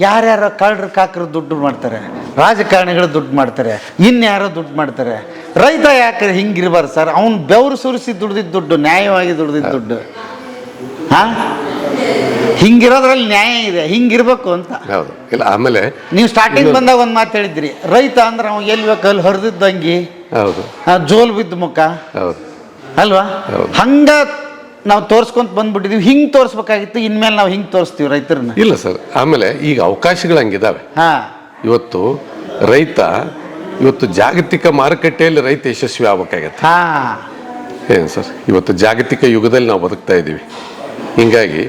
Speaker 1: ಯಾರ್ಯಾರೋ ಕಳ್ಳರು ಕಾಕರು ದುಡ್ಡು ಮಾಡ್ತಾರೆ, ರಾಜಕಾರಣಿಗಳು ದುಡ್ಡು ಮಾಡ್ತಾರೆ, ಇನ್ಯಾರೋ ದುಡ್ಡು ಮಾಡ್ತಾರೆ. ರೈತ ಯಾಕೆ ಹಿಂಗಿರ್ಬಾರ್ದು ಸರ್? ಅವ್ನು ಬೆವರು ಸುರಿಸಿ ದುಡ್ದಿದ್ದ ದುಡ್ಡು, ನ್ಯಾಯವಾಗಿ ದುಡ್ದಿದ್ದ ದುಡ್ಡು. ಹಾ ಹಿಂಗಿರೋದ್ರಲ್ಲಿ ನ್ಯಾಯ ಇದೆ, ಹಿಂಗಿರ್ಬೇಕು ಅಂತ.
Speaker 2: ಹೌದು. ಇಲ್ಲ ಆಮೇಲೆ
Speaker 1: ನೀವು ಸ್ಟಾರ್ಟಿಂಗ್ ಬಂದಾಗ ಒಂದು ಮಾತು ಹೇಳಿದ್ರಿ, ರೈತ ಅಂದ್ರೆ ಅವ್ನು ಎಲ್ಲಿ ಬೇಕು ಅಲ್ಲಿ ಹರಿದಿದ್ದಂಗಿ,
Speaker 2: ಹೌದು,
Speaker 1: ಜೋಲ್ ಬಿದ್ದ ಮುಖ.
Speaker 2: ಹೌದು
Speaker 1: ಅಲ್ವಾ? ಹಂಗ ನಾವು ತೋರ್ಸ್ಕೊಂತ ಬಂದ್ಬಿಟ್ಟಿದೀವಿ. ಹಿಂಗೆ ತೋರಿಸ್ಬೇಕಾಗಿತ್ತು, ಇನ್ಮೇಲೆ ನಾವು ಹಿಂಗೆ ತೋರಿಸ್ತೀವಿ ರೈತರನ್ನ.
Speaker 2: ಇಲ್ಲ ಸರ್. ಆಮೇಲೆ ಈಗ ಅವಕಾಶಗಳು ಹಂಗಿದಾವೆ.
Speaker 1: ಹಾ
Speaker 2: ಇವತ್ತು ರೈತ ಜಾಗತಿಕ ಮಾರುಕಟ್ಟೆಯಲ್ಲಿ ರೈತ ಯಶಸ್ವಿ ಆಗ್ಬೇಕಾಗತ್ತೆ.
Speaker 1: ಹಾ
Speaker 2: ಏನು ಸರ್, ಇವತ್ತು ಜಾಗತಿಕ ಯುಗದಲ್ಲಿ ನಾವು ಬದುಕ್ತಾ ಇದ್ದೀವಿ. ಹಿಂಗಾಗಿ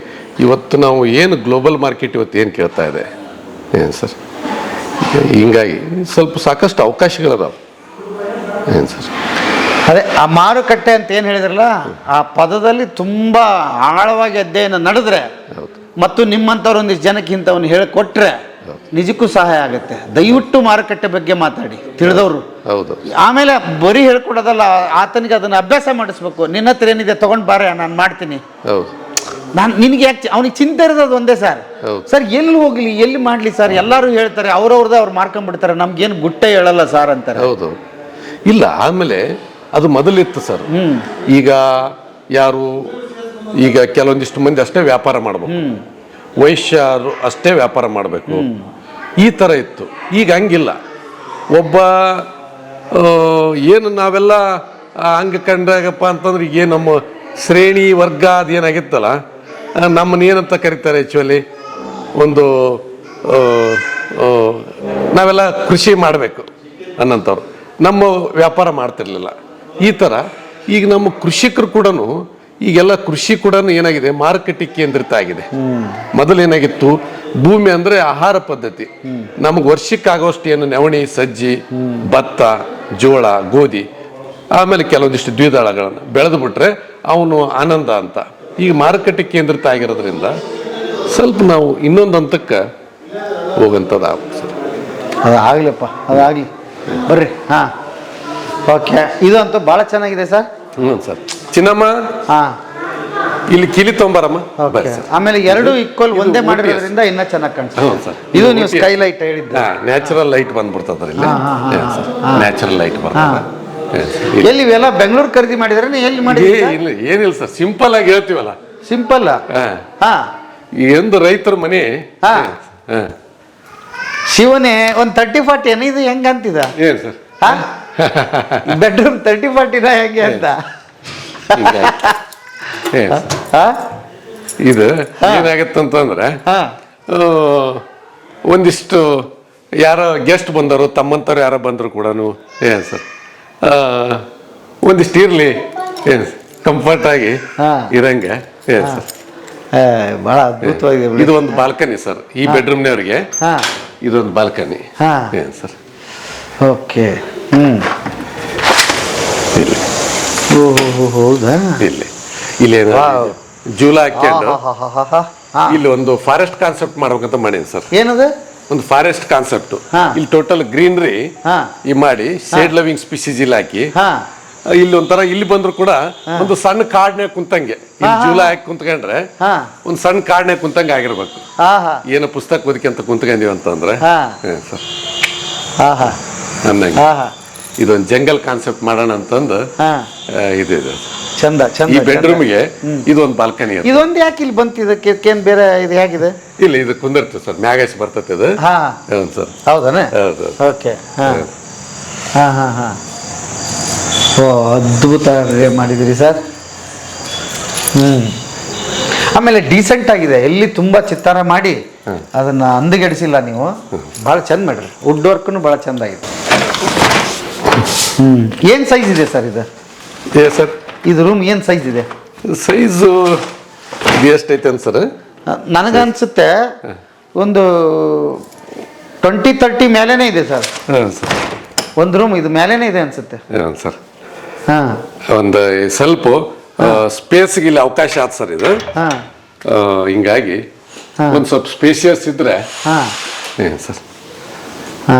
Speaker 2: ಇವತ್ತು ನಾವು ಏನು ಗ್ಲೋಬಲ್ ಮಾರ್ಕೆಟ್ ಇವತ್ತು ಏನು ಕೇಳ್ತಾ ಇದೆ ಏನು ಸರ್, ಹಿಂಗಾಗಿ ಸ್ವಲ್ಪ ಸಾಕಷ್ಟು ಅವಕಾಶಗಳದಾವೆ. ಏನು ಸರ್,
Speaker 1: ಅದೇ ಆ ಮಾರುಕಟ್ಟೆ ಅಂತ ಏನು ಹೇಳಿದ್ರಲ್ಲ, ಆ ಪದದಲ್ಲಿ ತುಂಬ ಆಳವಾಗಿ ಅಧ್ಯಯನ ನಡೆದ್ರೆ ಮತ್ತು ನಿಮ್ಮಂಥವ್ರು ಒಂದಿಷ್ಟು ಜನಕ್ಕೆ ಇಂಥವ್ನು ಹೇಳಿಕೊಟ್ರೆ ನಿಜಕ್ಕೂ ಸಹಾಯ ಆಗುತ್ತೆ. ದಯವಿಟ್ಟು ಮಾರುಕಟ್ಟೆ ಬಗ್ಗೆ ಮಾತಾಡಿ, ತಿಳಿದವರು.
Speaker 2: ಹೌದು.
Speaker 1: ಆಮೇಲೆ ಬರೀ ಹೇಳ್ಕೊಡೋದಲ್ಲ, ಆತನಿಗೆ ಅದನ್ನು ಅಭ್ಯಾಸ ಮಾಡಿಸ್ಬೇಕು. ನಿನ್ನ ಹತ್ರ ಏನಿದೆ ತೊಗೊಂಡು ಬಾರೆ, ನಾನು ಮಾಡ್ತೀನಿ.
Speaker 2: ಹೌದು.
Speaker 1: ನಾನು ನಿನಗೆ ಯಾಕೆ, ಅವನಿಗೆ ಚಿಂತೆ ಇರೋದು ಒಂದೇ ಸರ್. ಸರ್ ಎಲ್ಲಿ ಹೋಗ್ಲಿ, ಎಲ್ಲಿ ಮಾಡಲಿ ಸರ್, ಎಲ್ಲರೂ ಹೇಳ್ತಾರೆ, ಅವ್ರವ್ರದ್ದು ಅವ್ರು ಮಾರ್ಕೊಂಡ್ಬಿಡ್ತಾರೆ, ನಮ್ಗೇನು ಗುಟ್ಟೆ ಹೇಳಲ್ಲ ಸರ್ ಅಂತಾರೆ.
Speaker 2: ಹೌದು. ಇಲ್ಲ ಆಮೇಲೆ ಅದು ಮೊದಲಿತ್ತು ಸರ್. ಈಗ ಯಾರು, ಈಗ ಕೆಲವೊಂದಿಷ್ಟು ಮಂದಿ ಅಷ್ಟೇ ವ್ಯಾಪಾರ ಮಾಡಬೇಕು, ವೈಶ್ಯರು ಅಷ್ಟೇ ವ್ಯಾಪಾರ ಮಾಡಬೇಕು, ಈ ಥರ ಇತ್ತು. ಈಗ ಹಂಗಿಲ್ಲ. ಒಬ್ಬ ಏನು ನಾವೆಲ್ಲ ಹಂಗೆ ಕಂಡಾಗಪ್ಪ ಅಂತಂದ್ರೆ ಈಗ ನಮ್ಮ ಶ್ರೇಣಿ ವರ್ಗ ಅದೇನಾಗಿತ್ತಲ್ಲ, ನಮ್ಮನ್ನ ಏನಂತ ಕರೀತಾರೆ ಆ್ಯಕ್ಚುಲಿ, ಒಂದು ನಾವೆಲ್ಲ ಕೃಷಿ ಮಾಡಬೇಕು ಅನ್ನೋಂಥವ್ರು, ನಮ್ಮ ವ್ಯಾಪಾರ ಮಾಡ್ತಿರ್ಲಿಲ್ಲ. ಈ ಥರ ಈಗ ನಮ್ಮ ಕೃಷಿಕರು ಕೂಡ ಈಗೆಲ್ಲ ಕೃಷಿ ಕೂಡ ಏನಾಗಿದೆ, ಮಾರುಕಟ್ಟೆ ಕೇಂದ್ರಿತ ಆಗಿದೆ. ಮೊದಲೇನಾಗಿತ್ತು, ಭೂಮಿ ಅಂದರೆ ಆಹಾರ ಪದ್ಧತಿ. ನಮಗೆ ವರ್ಷಕ್ಕಾಗೋಷ್ಟು ಏನು ನವಣಿ, ಸಜ್ಜಿ, ಭತ್ತ, ಜೋಳ, ಗೋಧಿ, ಆಮೇಲೆ ಕೆಲವೊಂದಿಷ್ಟು ದ್ವಿದಳಗಳನ್ನು ಬೆಳೆದು ಬಿಟ್ರೆ ಅವನು ಆನಂದ ಅಂತ. ಈಗ ಮಾರುಕಟ್ಟೆ ಕೇಂದ್ರಿತ ಆಗಿರೋದ್ರಿಂದ ಸ್ವಲ್ಪ ನಾವು ಇನ್ನೊಂದು ಹಂತಕ್ಕೆ ಹೋಗಂಥದ್ದು ಸರ್.
Speaker 1: ಅದು ಆಗ್ಲಿಪ್ಪ, ಅದಾಗಲಿ ಬರ್ರಿ. ಹಾಂ, ಓಕೆ. ಇದು ಅಂತೂ ಭಾಳ ಚೆನ್ನಾಗಿದೆ ಸರ್.
Speaker 2: ಹ್ಞೂ ಸರ್. ಚಿನ್ನಮ್ಮ,
Speaker 1: ಹಾಂ,
Speaker 2: ಇಲ್ಲಿ ಕಿಲಿ ತೊಂಬರಮ್ಮ.
Speaker 1: ಓಕೆ. ಆಮೇಲೆ ಎರಡು ಈಕ್ವಲ್ ಒಂದೇ ಮಾಡಿರೋದ್ರಿಂದ ಇನ್ನೂ ಚೆನ್ನಾಗಿ ಕಾಣಿಸ್ತದೆ.
Speaker 2: ಹ್ಞೂ ಸರ್.
Speaker 1: ಇದು ನೀವು ಸ್ಕೈಲೈಟ್ ಹೇಳಿದ್ದು.
Speaker 2: ನ್ಯಾಚುರಲ್ ಲೈಟ್ ಬಂದ್ಬಿಡ್ತದ್ರಿ ಇಲ್ಲಿ. ನ್ಯಾಚುರಲ್ ಲೈಟ್ ಬರ್ತದೆ.
Speaker 1: ಎಲ್ಲಿ ಇವೆಲ್ಲ ಬೆಂಗಳೂರು ಖರೀದಿ ಮಾಡಿದ್ರೆ ಎಲ್ಲಿ ಮಾಡಿದ್ರಿ?
Speaker 2: ಇಲ್ಲ, ಏನಿಲ್ಲ ಸರ್, ಸಿಂಪಲ್ ಆಗಿ ಹೇಳ್ತೀವಲ್ಲ.
Speaker 1: ಸಿಂಪಲ್. ಹಾ,
Speaker 2: ಎಂದು ರೈತರ ಮನೆ.
Speaker 1: ಹಾ, ಶಿವನೇ ಒಂದು 30-40 ಏನು ಇದು ಹೆಂಗ ಅಂತಿದ?
Speaker 2: ಏನ್ ಸರ್,
Speaker 1: ಬೆಡ್ರೂಮ್ 30-40 ಹೆಂಗೆ ಅಂತ?
Speaker 2: ಇದು ಏನಾಗತ್ತಂತಂದ್ರೆ, ಒಂದಿಷ್ಟು ಯಾರೋ ಗೆಸ್ಟ್ ಬಂದರು, ತಮ್ಮಂತವ್ರು ಯಾರೋ ಬಂದರು ಕೂಡ ಏನ್ ಸರ್, ಒಂದಿಷ್ಟು ಇರ್ಲಿ ಏನ್ ಕಂಫರ್ಟ್ ಆಗಿ ಇರಂಗೆ. ಏನ್ ಸರ್,
Speaker 1: ಬಹಳ ಅದ್ಭುತವಾಗಿದೆ.
Speaker 2: ಇದು ಒಂದು ಬಾಲ್ಕನಿ ಸರ್, ಈ ಬೆಡ್ರೂಮ್ನವ್ರಿಗೆ ಇದೊಂದು ಬಾಲ್ಕನಿ. ಏನ್ ಸರ್,
Speaker 1: ಓಕೆ. ಹೌದಾ?
Speaker 2: ಇಲ್ಲಿ ಜೂಲ ಹಾಕ್ಕೊಂಡು ಇಲ್ಲಿ ಒಂದು ಫಾರೆಸ್ಟ್ ಕಾನ್ಸೆಪ್ಟ್ ಮಾಡ್ಬೇಕಂತ ಮಾಡೀನಿ ಸರ್.
Speaker 1: ಏನದು?
Speaker 2: ಒಂದು ಫಾರೆಸ್ಟ್ ಕಾನ್ಸೆಪ್ಟ್. ಇಲ್ಲಿ ಟೋಟಲ್ ಗ್ರೀನರಿ ಈ ಮಾಡಿ ಶೇಡ್ ಲವಿಂಗ್ ಸ್ಪೀಸೀಸ್ ಇಲ್ಲಿ ಹಾಕಿ, ಇಲ್ಲಿ ಒಂಥರ ಇಲ್ಲಿ ಬಂದ್ರು ಕೂಡ ಒಂದು ಸಣ್ಣ ಕಾಡ್ನ್ಯಾಗ ಕುಂತಂಗೆ, ಇಲ್ಲಿ ಜೂಲ ಹಾಕಿ ಕುಂತ್ಕೊಂಡ್ರೆ ಒಂದು ಸಣ್ಣ ಕಾಡ್ನ್ಯಾಗ ಕುಂತಂಗೆ ಆಗಿರ್ಬೇಕು. ಏನೋ ಪುಸ್ತಕ ಓದ್ಕೊಂತ ಕುಂತ್ಕೊಂಡಿವಿ ಅಂತಂದ್ರೆ ಸರ್, ಅನ್ನಂಗೆ ಇದೊಂದು ಜಂಗಲ್ ಕಾನ್ಸೆಪ್ಟ್ ಮಾಡೋಣ ಅಂತಂದು ಇದೆ.
Speaker 1: ಚಂದ ಚಂದ.
Speaker 2: ಈ ಬೆಡ್ರೂಮ್ಗೆ ಇದೊಂದು ಬಾಲ್ಕನಿ.
Speaker 1: ಇದೊಂದು ಯಾಕೆ ಇಲ್ಲಿ ಬಂತು? ಇದಕ್ಕೆ ಬೇರೆ ಇದು ಹೇಗಿದೆ?
Speaker 2: ಇಲ್ಲ, ಇದು ಕುಂದಿರ್ತದೆ ಸರ್, ಮ್ಯಾಗೇಶ್ ಬರ್ತದೆ ಇದು. ಹೌದು ಸರ್.
Speaker 1: ಹೌದಾನೆ?
Speaker 2: ಹೌದು.
Speaker 1: ಓಕೆ. ಓ, ಅದ್ಭುತ ಮಾಡಿದಿರಿ ಸರ್. ಆಮೇಲೆ ಡೀಸೆಂಟ್ ಆಗಿದೆ, ಎಲ್ಲಿ ತುಂಬಾ ಚಿತ್ತಾರ ಮಾಡಿ ಅದನ್ನ ಅಂದಗೆಡಿಸಿಲ್ಲ ನೀವು. ಭಾಳ ಚಂದ ಮಾಡ್ರಿ. ವುಡ್ ವರ್ಕ್ನು ಭಾಳ ಚಂದ ಆಗಿದೆ. ಏನು ಸೈಜ್ ಇದೆ ಸರ್ ಇದು?
Speaker 2: ಸರ್,
Speaker 1: ಇದು ರೂಮ್ ಏನು ಸೈಜ್ ಇದೆ?
Speaker 2: ಸೈಜು ಎಷ್ಟೈತೆ ಅಂತ ಸರ್,
Speaker 1: ನನಗನ್ಸುತ್ತೆ ಒಂದು 20-30 ಮೇಲೇನೆ ಇದೆ ಸರ್. ಒಂದು ರೂಮ್ ಇದು ಮೇಲೇನೆ ಇದೆ ಅನ್ಸುತ್ತೆ.
Speaker 2: ಸರ್,
Speaker 1: ಹಾಂ,
Speaker 2: ಒಂದು ಸ್ವಲ್ಪ ಸ್ಪೇಸ್ಗೆ ಇಲ್ಲಿ ಅವಕಾಶ ಆಯ್ತು ಸರ್ ಇದು. ಹಿಂಗಾಗಿ ಒಂದು ಸ್ವಲ್ಪ ಸ್ಪೇಸಿಯಸ್ ಇದ್ರೆ. Sir,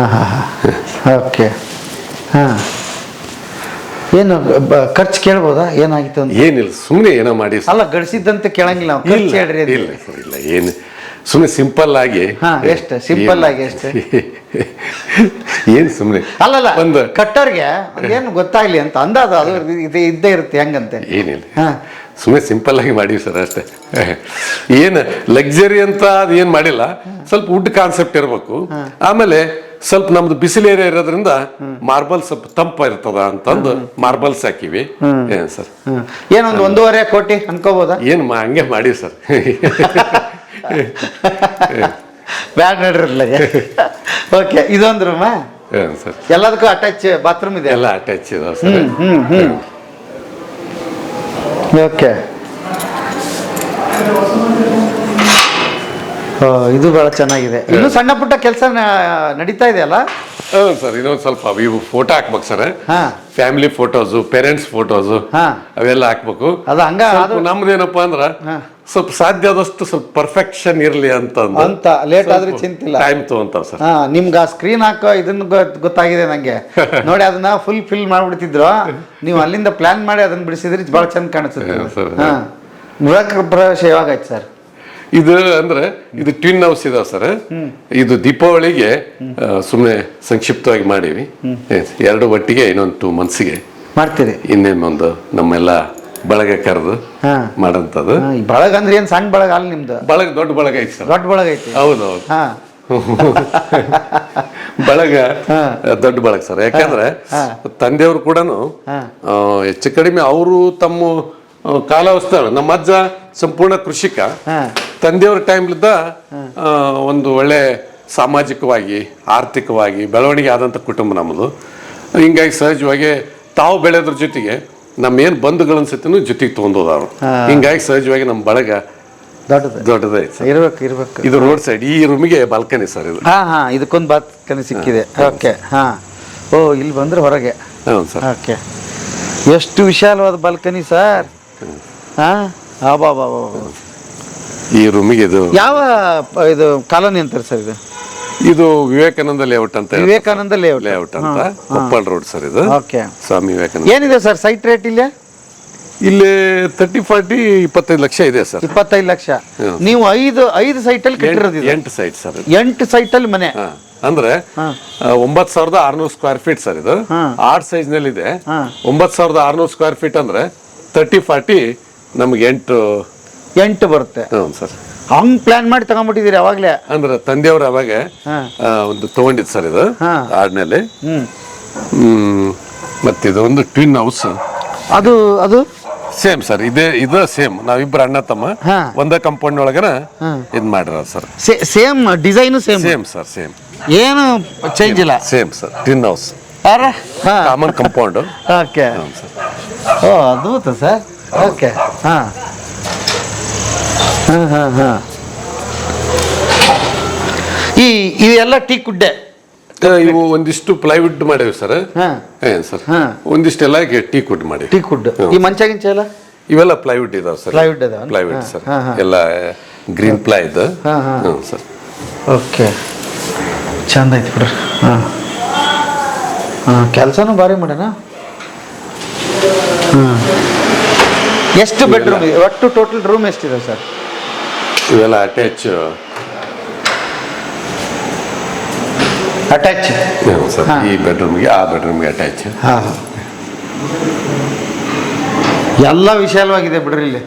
Speaker 1: okay. ಏನು ಖರ್ಚು ಕೇಳ್ಬೋದಾ? ಏನಾಗಿತ್ತು ಅಂತ?
Speaker 2: ಏನಿಲ್ಲ, ಸುಮ್ಮನೆ ಏನೋ ಮಾಡಿ.
Speaker 1: ಅಲ್ಲ, ಗಡಿಸಿದ್ದಂತೆ ಕೇಳಂಗಿಲ್ಲ ನಾವು. ಖರ್ಚು ಹೇಳ್ರಿ.
Speaker 2: ಇಲ್ಲ ಸರ್, ಇಲ್ಲ, ಏನು ಸುಮ್ಮನೆ ಸಿಂಪಲ್ ಆಗಿ.
Speaker 1: ಎಷ್ಟು ಸಿಂಪಲ್ ಆಗಿ? ಎಷ್ಟು
Speaker 2: ಏನು ಸುಮ್ಮನೆ
Speaker 1: ಅಲ್ಲಲ್ಲ,
Speaker 2: ಒಂದು
Speaker 1: ಕಟ್ಟರ್ಗೆ ಏನು ಗೊತ್ತಾಗ್ಲಿ ಅಂತ ಅಂದಾಜು ಅದು ಇದ್ದೇ ಇರುತ್ತೆ. ಹೆಂಗಂತೆ?
Speaker 2: ಏನಿಲ್ಲ, ಸುಮ್ಮನೆ ಸಿಂಪಲ್ ಆಗಿ ಮಾಡೀವಿ ಸರ್ ಅಷ್ಟೇ. ಏನು ಲಕ್ಸರಿ ಅಂತ ಅದು ಏನು ಮಾಡಿಲ್ಲ. ಸ್ವಲ್ಪ ವುಡ್ ಕಾನ್ಸೆಪ್ಟ್ ಇರಬೇಕು. ಆಮೇಲೆ ಸ್ವಲ್ಪ ನಮ್ದು ಬಿಸಿಲು ಏರಿಯಾ ಇರೋದ್ರಿಂದ ಮಾರ್ಬಲ್ ಸ್ವಲ್ಪ ತಂಪ ಇರ್ತದ ಅಂತಂದು ಮಾರ್ಬಲ್ಸ್ ಹಾಕಿವಿ. ಏನ್ ಸರ್,
Speaker 1: ಏನೊಂದು 1.5 ಕೋಟಿ ಅನ್ಕೋಬೋದಾ?
Speaker 2: ಏನು ಹಂಗೆ ಮಾಡೀವಿ ಸರ್.
Speaker 1: ಬ್ಯಾಡ್ ನಡ್ರಲ್ಲ. ಓಕೆ, ಇದೊಂದು ರೂಮಾ
Speaker 2: ಸರ್?
Speaker 1: ಎಲ್ಲದಕ್ಕೂ ಅಟ್ಯಾಚ್ ಬಾತ್ರೂಮ್ ಇದೆ?
Speaker 2: ಎಲ್ಲ ಅಟ್ಯಾಚ್ ಇದೆ ಸರ್.
Speaker 1: ಓಕೆ. ಇದು ಬಹಳ ಚೆನ್ನಾಗಿದೆ. ಇನ್ನು ಸಣ್ಣ ಪುಟ್ಟ ಕೆಲಸ ನಡೀತಾ ಇದೆ ಅಲ್ಲ?
Speaker 2: ಹೌದು ಸರ್, ಇನ್ನೊಂದು ಸ್ವಲ್ಪ ಇವು ಫೋಟೋ ಹಾಕ್ಬೇಕು sir. Family photos, parents photos ಅವೆಲ್ಲ ಹಾಕ್ಬೇಕು.
Speaker 1: ಅದು ಹಂಗ
Speaker 2: ನಮ್ದೇನಪ್ಪ ಅಂದ್ರ ಸ್ವಲ್ಪ ಸಾಧ್ಯ ಆದಷ್ಟು ಸ್ವಲ್ಪ ಪರ್ಫೆಕ್ಷನ್ ಇರ್ಲಿ ಅಂತ
Speaker 1: ಲೇಟ್ ಆದ್ರೆ ಚಿಂತಿಲ್ಲ,
Speaker 2: ಟೈಮ್ ತಗೊಂತಾರ ಸರ್.
Speaker 1: ನಿಮ್ಗೆ ಆ ಸ್ಕ್ರೀನ್ ಹಾಕೋ ಇದನ್ನ ಗೊತ್ತಾಗಿದೆ ನಂಗೆ. ನೋಡಿ, ಅದನ್ನ ಫುಲ್ ಫಿಲ್ ಮಾಡ್ಬಿಡ್ತಿದ್ರು ನೀವು. ಅಲ್ಲಿಂದ ಪ್ಲಾನ್ ಮಾಡಿ ಅದನ್ನ ಬಿಡಿಸಿದ್ರಿ, ಬಹಳ ಚಂದ ಕಾಣಿಸುತ್ತೆ. ಗೃಹ ಪ್ರವೇಶ ಯಾವಾಗ ಆಯ್ತು ಸರ್?
Speaker 2: ಇದು ಅಂದ್ರೆ ಇದು ಟ್ವಿನ್ ಹೌಸ್ ಇದಾವ ಸರ್. ಇದು ದೀಪಾವಳಿಗೆ ಸುಮ್ಮನೆ ಸಂಕ್ಷಿಪ್ತವಾಗಿ ಮಾಡೀವಿ. 2 ಒಟ್ಟಿಗೆ ಇನ್ನೊಂದು 2 ಮಂತ್ಸ್ಗೆ
Speaker 1: ಮಾಡ್ತೀರಿ.
Speaker 2: ಇನ್ನೇನೊಂದು ನಮ್ಮೆಲ್ಲ ಬಳಗ ಕರೆದು ಮಾಡಂತದ್ದು.
Speaker 1: ಬಳಗ ಅಂದ್ರೆ ಏನ್ ಸಣ್ಣ ಬಳಗ ಅಲ್ಲ ನಿಮ್ದು?
Speaker 2: ಬಳಗ ದೊಡ್ಡ ಬಳಗ ಐತಿ ಸರ್.
Speaker 1: ದೊಡ್ಡ ಬಳಗ ಐತಿ.
Speaker 2: ಹೌದೌದು. ಬಳಗ ದೊಡ್ಡ ಬಳಗ ಸರ್. ಯಾಕಂದ್ರೆ ತಂದೆಯವರು ಕೂಡ ಹೆಚ್ಚು ಕಡಿಮೆ ಅವರು ತಮ್ಮ ಕಾಲಾವಸ್ಥೆ, ನಮ್ಮ ಅಜ್ಜ ಸಂಪೂರ್ಣ ಕೃಷಿಕ. ತಂದೆಯವ್ರ ಟೈಮ್ಲಿದ್ದ ಒಂದು ಒಳ್ಳೆ ಸಾಮಾಜಿಕವಾಗಿ ಆರ್ಥಿಕವಾಗಿ ಬೆಳವಣಿಗೆ ಆದಂಥ ಕುಟುಂಬ ನಮ್ಮದು. ಹಿಂಗಾಗಿ ಸಹಜವಾಗಿ ತಾವು ಬೆಳೆಯೋದ್ರ ಜೊತೆಗೆ ನಮ್ಮೇನು ಬಂಧುಗಳನ್ನ ಸತಿನೂ ಜೊತೆಗೆ ತೊಗೊಂಡೋದವ್ರು. ಹಿಂಗಾಗಿ ಸಹಜವಾಗಿ ನಮ್ಮ ಬಳಗ ದೊಡ್ಡದೈತೆ.
Speaker 1: ಇರ್ಬೇಕು.
Speaker 2: ಇದು ರೋಡ್ ಸೈಡ್, ಈ ರೂಮಿಗೆ ಬಾಲ್ಕನಿ ಸರ್ ಇದು.
Speaker 1: ಹಾ ಇದಕ್ಕೊಂದು ಬಾಲ್ಕನಿ ಸಿಕ್ಕಿದೆ. ಓಕೆ. ಹಾ, ಓ, ಇಲ್ಲಿ ಬಂದ್ರೆ ಹೊರಗೆ.
Speaker 2: ಹೌದು ಸರ್.
Speaker 1: ಓಕೆ, ಎಷ್ಟು ವಿಶಾಲವಾದ ಬಾಲ್ಕನಿ ಸರ್. ಹಾ, ಬಾ.
Speaker 2: ಈ ರೂಮಿಗೆ ಇದು
Speaker 1: ಯಾವ ಇದು ಕಾಲೋನಿ ಅಂತಾರೆ ಸರ್ ಇದು?
Speaker 2: ಇದು ವಿವೇಕಾನಂದ ಲೇಔಟ್ ಅಂತ.
Speaker 1: ವಿವೇಕಾನಂದ
Speaker 2: ಲೇಔಟ್ ಅಂತ, ಕೊಪ್ಪಳ ರೋಡ್ ಸರ್ ಇದು.
Speaker 1: ಓಕೆ.
Speaker 2: ಸ್ವಾಮಿ ವಿವೇಕಾನಂದ.
Speaker 1: ಏನಿದೆ ಸರ್ ಸೈಟ್ ರೇಟ್ ಇಲ್ಲಿ?
Speaker 2: ಇಲ್ಲಿ 30-40 25 ಲಕ್ಷ ಇದೆ ಸರ್.
Speaker 1: 25 ಲಕ್ಷ. ನೀವು ಐದು ಸೈಟಲ್ಲಿ ಕಟ್ಟಿರೋದು?
Speaker 2: 8 ಸೈಟ್ ಸರ್.
Speaker 1: 8 ಸೈಟಲ್ಲಿ ಮನೆ
Speaker 2: ಅಂದ್ರೆ 9,600 ಸ್ಕ್ವೇರ್ ಫೀಟ್ ಸರ್. ಇದು 8 ಸೈಜ್ ನಲ್ಲಿ ಇದೆ. 9,600 ಸ್ಕ್ವೇರ್ ಫೀಟ್ ಅಂದ್ರೆ 30-40 ನಮ್ಗೆ 8
Speaker 1: ಬರುತ್ತೆ.
Speaker 2: ಹ್ಞೂ ಸರ್.
Speaker 1: ಹಂಗ್ ಪ್ಲಾನ್ ಮಾಡಿ ತಗೊಂಡ್ಬಿಟ್ಟಿದ್ದೀರಿ ಅವಾಗ್ಲೇ?
Speaker 2: ಅಂದ್ರೆ ತಂದೆಯವರು ಅವಾಗ ಒಂದು ತಗೊಂಡಿದ್ ಸರ್ ಇದು ಆಡ್ನಲ್ಲಿ. ಮತ್ತಿದು ಒಂದು ಟ್ವಿನ್ ಹೌಸ್. ಅದು ಸೇಮ್ ಸರ್. ಇದು ಸೇಮ್. ನಾವಿಬ್ರು ಅಣ್ಣ ತಮ್ಮ ಒಂದೇ ಕಾಂಪೌಂಡ್ ಒಳಗನ ಇದ್ ಮಾಡಿರ sir.
Speaker 1: Same design
Speaker 2: same sir. Same,
Speaker 1: ಏನು ಚೇಂಜ್ ಇಲ್ಲ.
Speaker 2: Same sir. Twin house, common compound.
Speaker 1: Okay. ಓ, ಅದ್ಭುತ ಸರ್. ಓಕೆ. ಹಾ, ಇದೆಲ್ಲ ಟೀ ಕುಡ್ಡೆ.
Speaker 2: ಇವು ಒಂದಿಷ್ಟು ಪ್ಲೈವುಡ್ ಮಾಡೇವಿ ಸರ್. ಏನ್ ಸರ್, ಒಂದಿಷ್ಟೆಲ್ಲ ಟೀ ಕುಡ್ ಮಾಡಿ.
Speaker 1: Teak wood. ಈ ಮಂಚ ಗಿಂಚ ಎಲ್ಲ
Speaker 2: ಇವೆಲ್ಲ ಪ್ಲೈವುಡ್ ಇದಾವೆ ಸರ್. Plywood sir. ಎಲ್ಲ ಗ್ರೀನ್ ಪ್ಲೈ ಇದು ಸರ್.
Speaker 1: ಓಕೆ, ಚಂದ ಐತಿ ಬಿಡ್ರಿ. ಕೆಲಸನೂ ಭಾರಿ ಮಾಡ್ಯಾನ. ಎಷ್ಟು ಬೆಡ್ರೂಮ್ ಇದೆ ಒಟ್ಟು? ಟೋಟಲ್ ರೂಮ್ ಎಷ್ಟಿದೆ ಸರ್?
Speaker 2: ಇವೆಲ್ಲ ಅಟ್ಯಾಚ್ ಸರ್. ಈ ಬೆಡ್ರೂಮ್ಗೆ ಆ ಬೆಡ್ರೂಮ್ಗೆ ಅಟ್ಯಾಚ್.
Speaker 1: ಎಲ್ಲ ವಿಶಾಲವಾಗಿದೆ ಬಿಡ್ರಿ. ಇಲ್ಲಿ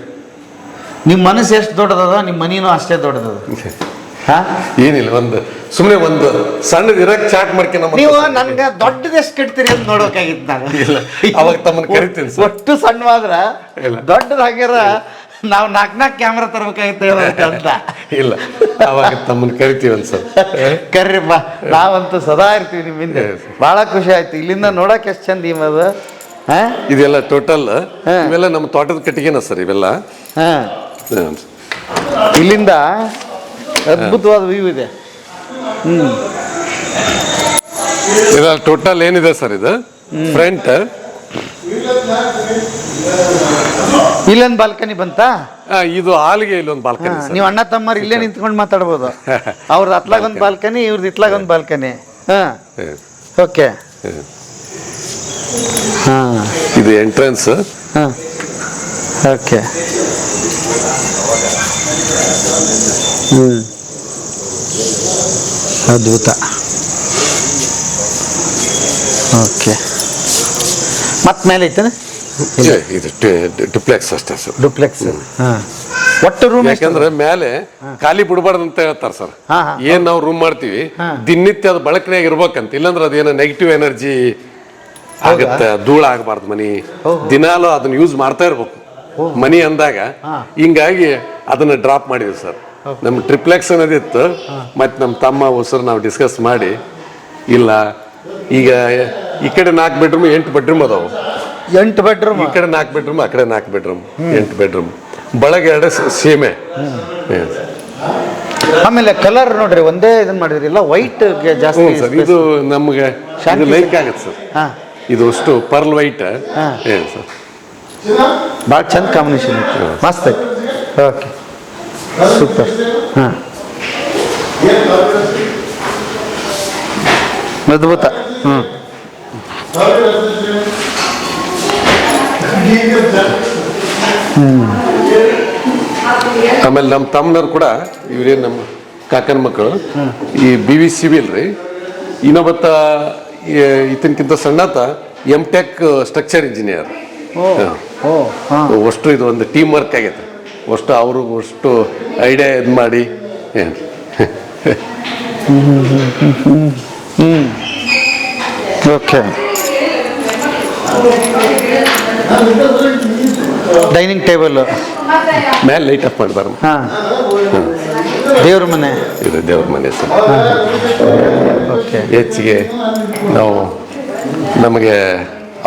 Speaker 1: ನಿಮ್ಮ ಮನಸ್ಸು ಎಷ್ಟು ದೊಡ್ಡದದ, ನಿಮ್ಮ ಮನಿನೂ ಅಷ್ಟೇ ದೊಡ್ಡದದ.
Speaker 2: ಏನಿಲ್ಲ, ಸುಮ್ಮನೆ ಒಂದು ಸಣ್ಣ ಇರಕ್ ಚಾಟ್ ಮಾಡ್ಕೊಂಡು
Speaker 1: ನೀವು ನನ್ಗೆ ದೊಡ್ಡದ ಎಷ್ಟು ಕಟ್ತೀರಿ ಅಂತ ನೋಡ್ಬೇಕಾಗಿತ್ತು ನಾನು.
Speaker 2: ಅವಾಗ ತಮ್ಮನ್ನ ಕರಿತೀನಿ ಸರ್.
Speaker 1: ಒಟ್ಟು ಸಣ್ಣವಾದ್ರ ದೊಡ್ಡದ ಹಾಗ್ಯಾರ ನಾವು 4 ಕ್ಯಾಮ್ರಾ ತರಬೇಕಾಗಿತ್ತು ಅಂತ.
Speaker 2: ಇಲ್ಲ, ಅವಾಗ ತಮ್ಮನ್ನ ಕರಿತೀವಿ ಅನ್ಸರ್.
Speaker 1: ಕರ್ರಿಪ್ಪ, ನಾವಂತೂ ಸದಾ ಇರ್ತೀವಿ ನಿಮ್ಮ ಹಿಂದೆ. ಬಹಳ ಖುಷಿ ಆಯ್ತು. ಇಲ್ಲಿಂದ ನೋಡಕ್ ಎಷ್ಟು ಚಂದ ಅದು.
Speaker 2: ಇದೆಲ್ಲ ಟೋಟಲ್ ಇವೆಲ್ಲ ನಮ್ಮ ತೋಟದ ಕಟ್ಟಿಗೆನ ಸರ್ ಇವೆಲ್ಲ.
Speaker 1: ಇಲ್ಲಿಂದ ಅದ್ಭುತವಾದ ವ್ಯೂ ಇದೆ.
Speaker 2: ಇದೆಲ್ಲ ಟೋಟಲ್ ಏನಿದೆ ಸರ್ ಇದು ಫ್ರಂಟ್.
Speaker 1: ಇಲ್ಲೊಂದು ಬಾಲ್ಕನಿ ಬಂತಾ?
Speaker 2: ಇದು ಹಾಲಿಗೆ ಇಲ್ಲೊಂದು ಬಾಲ್ಕನಿ.
Speaker 1: ನೀವು ಅಣ್ಣ ತಮ್ಮರು ಇಲ್ಲೇ ನಿಂತ್ಕೊಂಡು ಮಾತಾಡ್ಬೋದು. ಅವ್ರದ್ದು ಅತ್ಲಾಗೊಂದು ಬಾಲ್ಕನಿ, ಇವ್ರದ್ದು ಇತ್ಲಾಗೊಂದು ಬಾಲ್ಕನಿ. ಓಕೆ.
Speaker 2: ಇದು ಎಂಟ್ರೆನ್ಸ್.
Speaker 1: ಓಕೆ. ಅದ್ಭುತ. ಓಕೆ. ಮತ್ ಮೇಲೆ ಐತೇನೆ?
Speaker 2: ಇದು ಡುಪ್ಲೆಕ್ಸ್ ಅಷ್ಟೇ ಸರ್.
Speaker 1: ಡುಪ್ಲೆಕ್ಸ್. ಒಟ್ಟು ರೂಮ್
Speaker 2: ಯಾಕಂದ್ರೆ ಮೇಲೆ ಖಾಲಿ ಬಿಡಬಾರ್ದು ಅಂತ ಹೇಳ್ತಾರೆ ಸರ್. ಏನ್ ನಾವು ರೂಮ್ ಮಾಡ್ತೀವಿ ದಿನನಿತ್ಯ ಅದು ಬಳಕೆಯಾಗಿ ಇರ್ಬೇಕಂತ. ಇಲ್ಲಾಂದ್ರೆ ಅದೇನೋ ನೆಗೆಟಿವ್ ಎನರ್ಜಿ ಆಗತ್ತೆ, ಧೂಳ ಆಗಬಾರ್ದು ಮನಿ. ದಿನಾಲು ಅದನ್ನ ಯೂಸ್ ಮಾಡ್ತಾ ಇರ್ಬೇಕು ಮನಿ ಅಂದಾಗ. ಹಿಂಗಾಗಿ ಅದನ್ನ ಡ್ರಾಪ್ ಮಾಡಿದ್ವಿ ಸರ್. ನಮ್ಮ ಟ್ರಿಪ್ಲೆಕ್ಸ್ ಅನ್ನೋದಿತ್ತು. ಮತ್ತೆ ನಮ್ಮ ತಮ್ಮ ಹೊಸರು ನಾವು ಡಿಸ್ಕಸ್ ಮಾಡಿ, ಇಲ್ಲ ಈಗ ಈ ಕಡೆ 4 ಬೆಡ್ರೂಮ್ 8 ಬೆಡ್ರೂಮ್ ಅದಾವು.
Speaker 1: 8 ಬೆಡ್ರೂಮ್.
Speaker 2: ಈ ಕಡೆ 4 ಬೆಡ್ರೂಮ್, ಆ ಕಡೆ 4 ಬೆಡ್ರೂಮ್, 8 ಬೆಡ್ರೂಮ್. ಬಳಗ 2 ಸೇಮೆ.
Speaker 1: ಆಮೇಲೆ ಕಲರ್ ನೋಡ್ರಿ ಒಂದೇ ಇದನ್ನ ಮಾಡಿದ್ರಿಲ್ಲ, ವೈಟ್ ಜಾಸ್ತಿ
Speaker 2: ಸರ್. ಇದು ನಮ್ಗೆ ಲೈಕ್ ಆಗತ್ತೆ ಸರ್. ಇದು ಅಷ್ಟು ಪರ್ಲ್ ವೈಟ್. ಸರ್
Speaker 1: ಭಾಳ ಚಂದ ಕಾಂಬಿನೇಷನ್ ಐತಿ, ಮಸ್ತ್ ಐತಿ. Okay, super. ಅದ್ಭುತ.
Speaker 2: ಆಮೇಲೆ ನಮ್ಮ ತಮ್ಮನವ್ರು ಕೂಡ ಇವ್ರೇನು ನಮ್ಮ ಕಾಕನ ಮಕ್ಕಳು ಈ BVCB ರೀ. ಇನ್ನೊಬ್ಬತ್ತ ಈತನಕ್ಕಿಂತ ಸಣ್ಣತ M.Tech ಸ್ಟ್ರಕ್ಚರ್ ಇಂಜಿನಿಯರ್. ಅಷ್ಟು ಇದು ಒಂದು ಟೀಮ್ ವರ್ಕ್ ಆಗೈತೆ. ಅಷ್ಟು ಅವರು ಅಷ್ಟು ಐಡಿಯಾ ಇದು ಮಾಡಿ
Speaker 1: ಓಕೆ. ಡೈನಿಂಗ್ ಟೇಬಲ್,
Speaker 2: ಮೇಲೆ ಲೈಟ್ ಆಫ್ ಮಾಡಿದಾರ.
Speaker 1: ಹಾಂ, ದೇವ್ರ ಮನೆ
Speaker 2: ಇದು ದೇವ್ರ ಮನೆ ಸರ್.
Speaker 1: ಓಕೆ.
Speaker 2: ಹೆಚ್ಚಿಗೆ ನಾವು ನಮಗೆ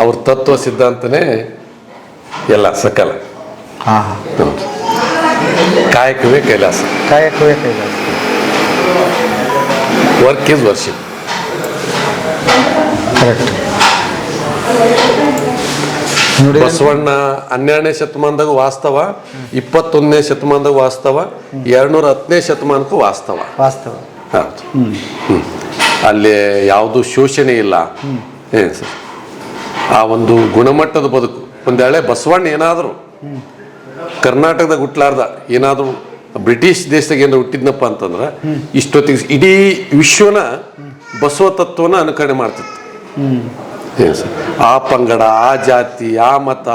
Speaker 2: ಅವ್ರ ತತ್ವ ಸಿದ್ಧಾಂತನೇ ಎಲ್ಲ ಸಕಲ.
Speaker 1: ಹಾಂ,
Speaker 2: ಹೌದು. ಕಾಯಕವೇ ಕೈಲಾಸ.
Speaker 1: ಕಾಯಕವೇ ಕೈಲಾಸ.
Speaker 2: Work is worship.
Speaker 1: ಕರೆಕ್ಟ್. ನೋಡಿ,
Speaker 2: ಬಸವಣ್ಣ 12ನೇ ಶತಮಾನದಾಗ ವಾಸ್ತವ, 21ನೇ ಶತಮಾನದಾಗ ವಾಸ್ತವ, 210ನೇ ಶತಮಾನಕ್ಕೂ ವಾಸ್ತವ.
Speaker 1: ವಾಸ್ತವ.
Speaker 2: ಹೌದು. ಅಲ್ಲಿ ಯಾವುದು ಶೋಷಣೆ ಇಲ್ಲ. ಏನು ಸರ್, ಆ ಒಂದು ಗುಣಮಟ್ಟದ ಬದುಕು. ಒಂದೇಳೆ ಬಸವಣ್ಣ ಏನಾದರೂ ಕರ್ನಾಟಕದಾಗ ಹುಟ್ಲಾರ್ದ ಏನಾದರೂ ಬ್ರಿಟಿಷ್ ದೇಶದಾಗ ಏನಾದ್ರು ಹುಟ್ಟಿದ್ನಪ್ಪ ಅಂತಂದ್ರೆ ಇಷ್ಟೊತ್ತಿಗೆ ಇಡೀ ವಿಶ್ವನ ಬಸವ ತತ್ವನ ಅನುಕರಣೆ ಮಾಡ್ತಿತ್ತು. ಏನು ಸರ್, ಆ ಪಂಗಡ, ಆ ಜಾತಿ, ಆ ಮತ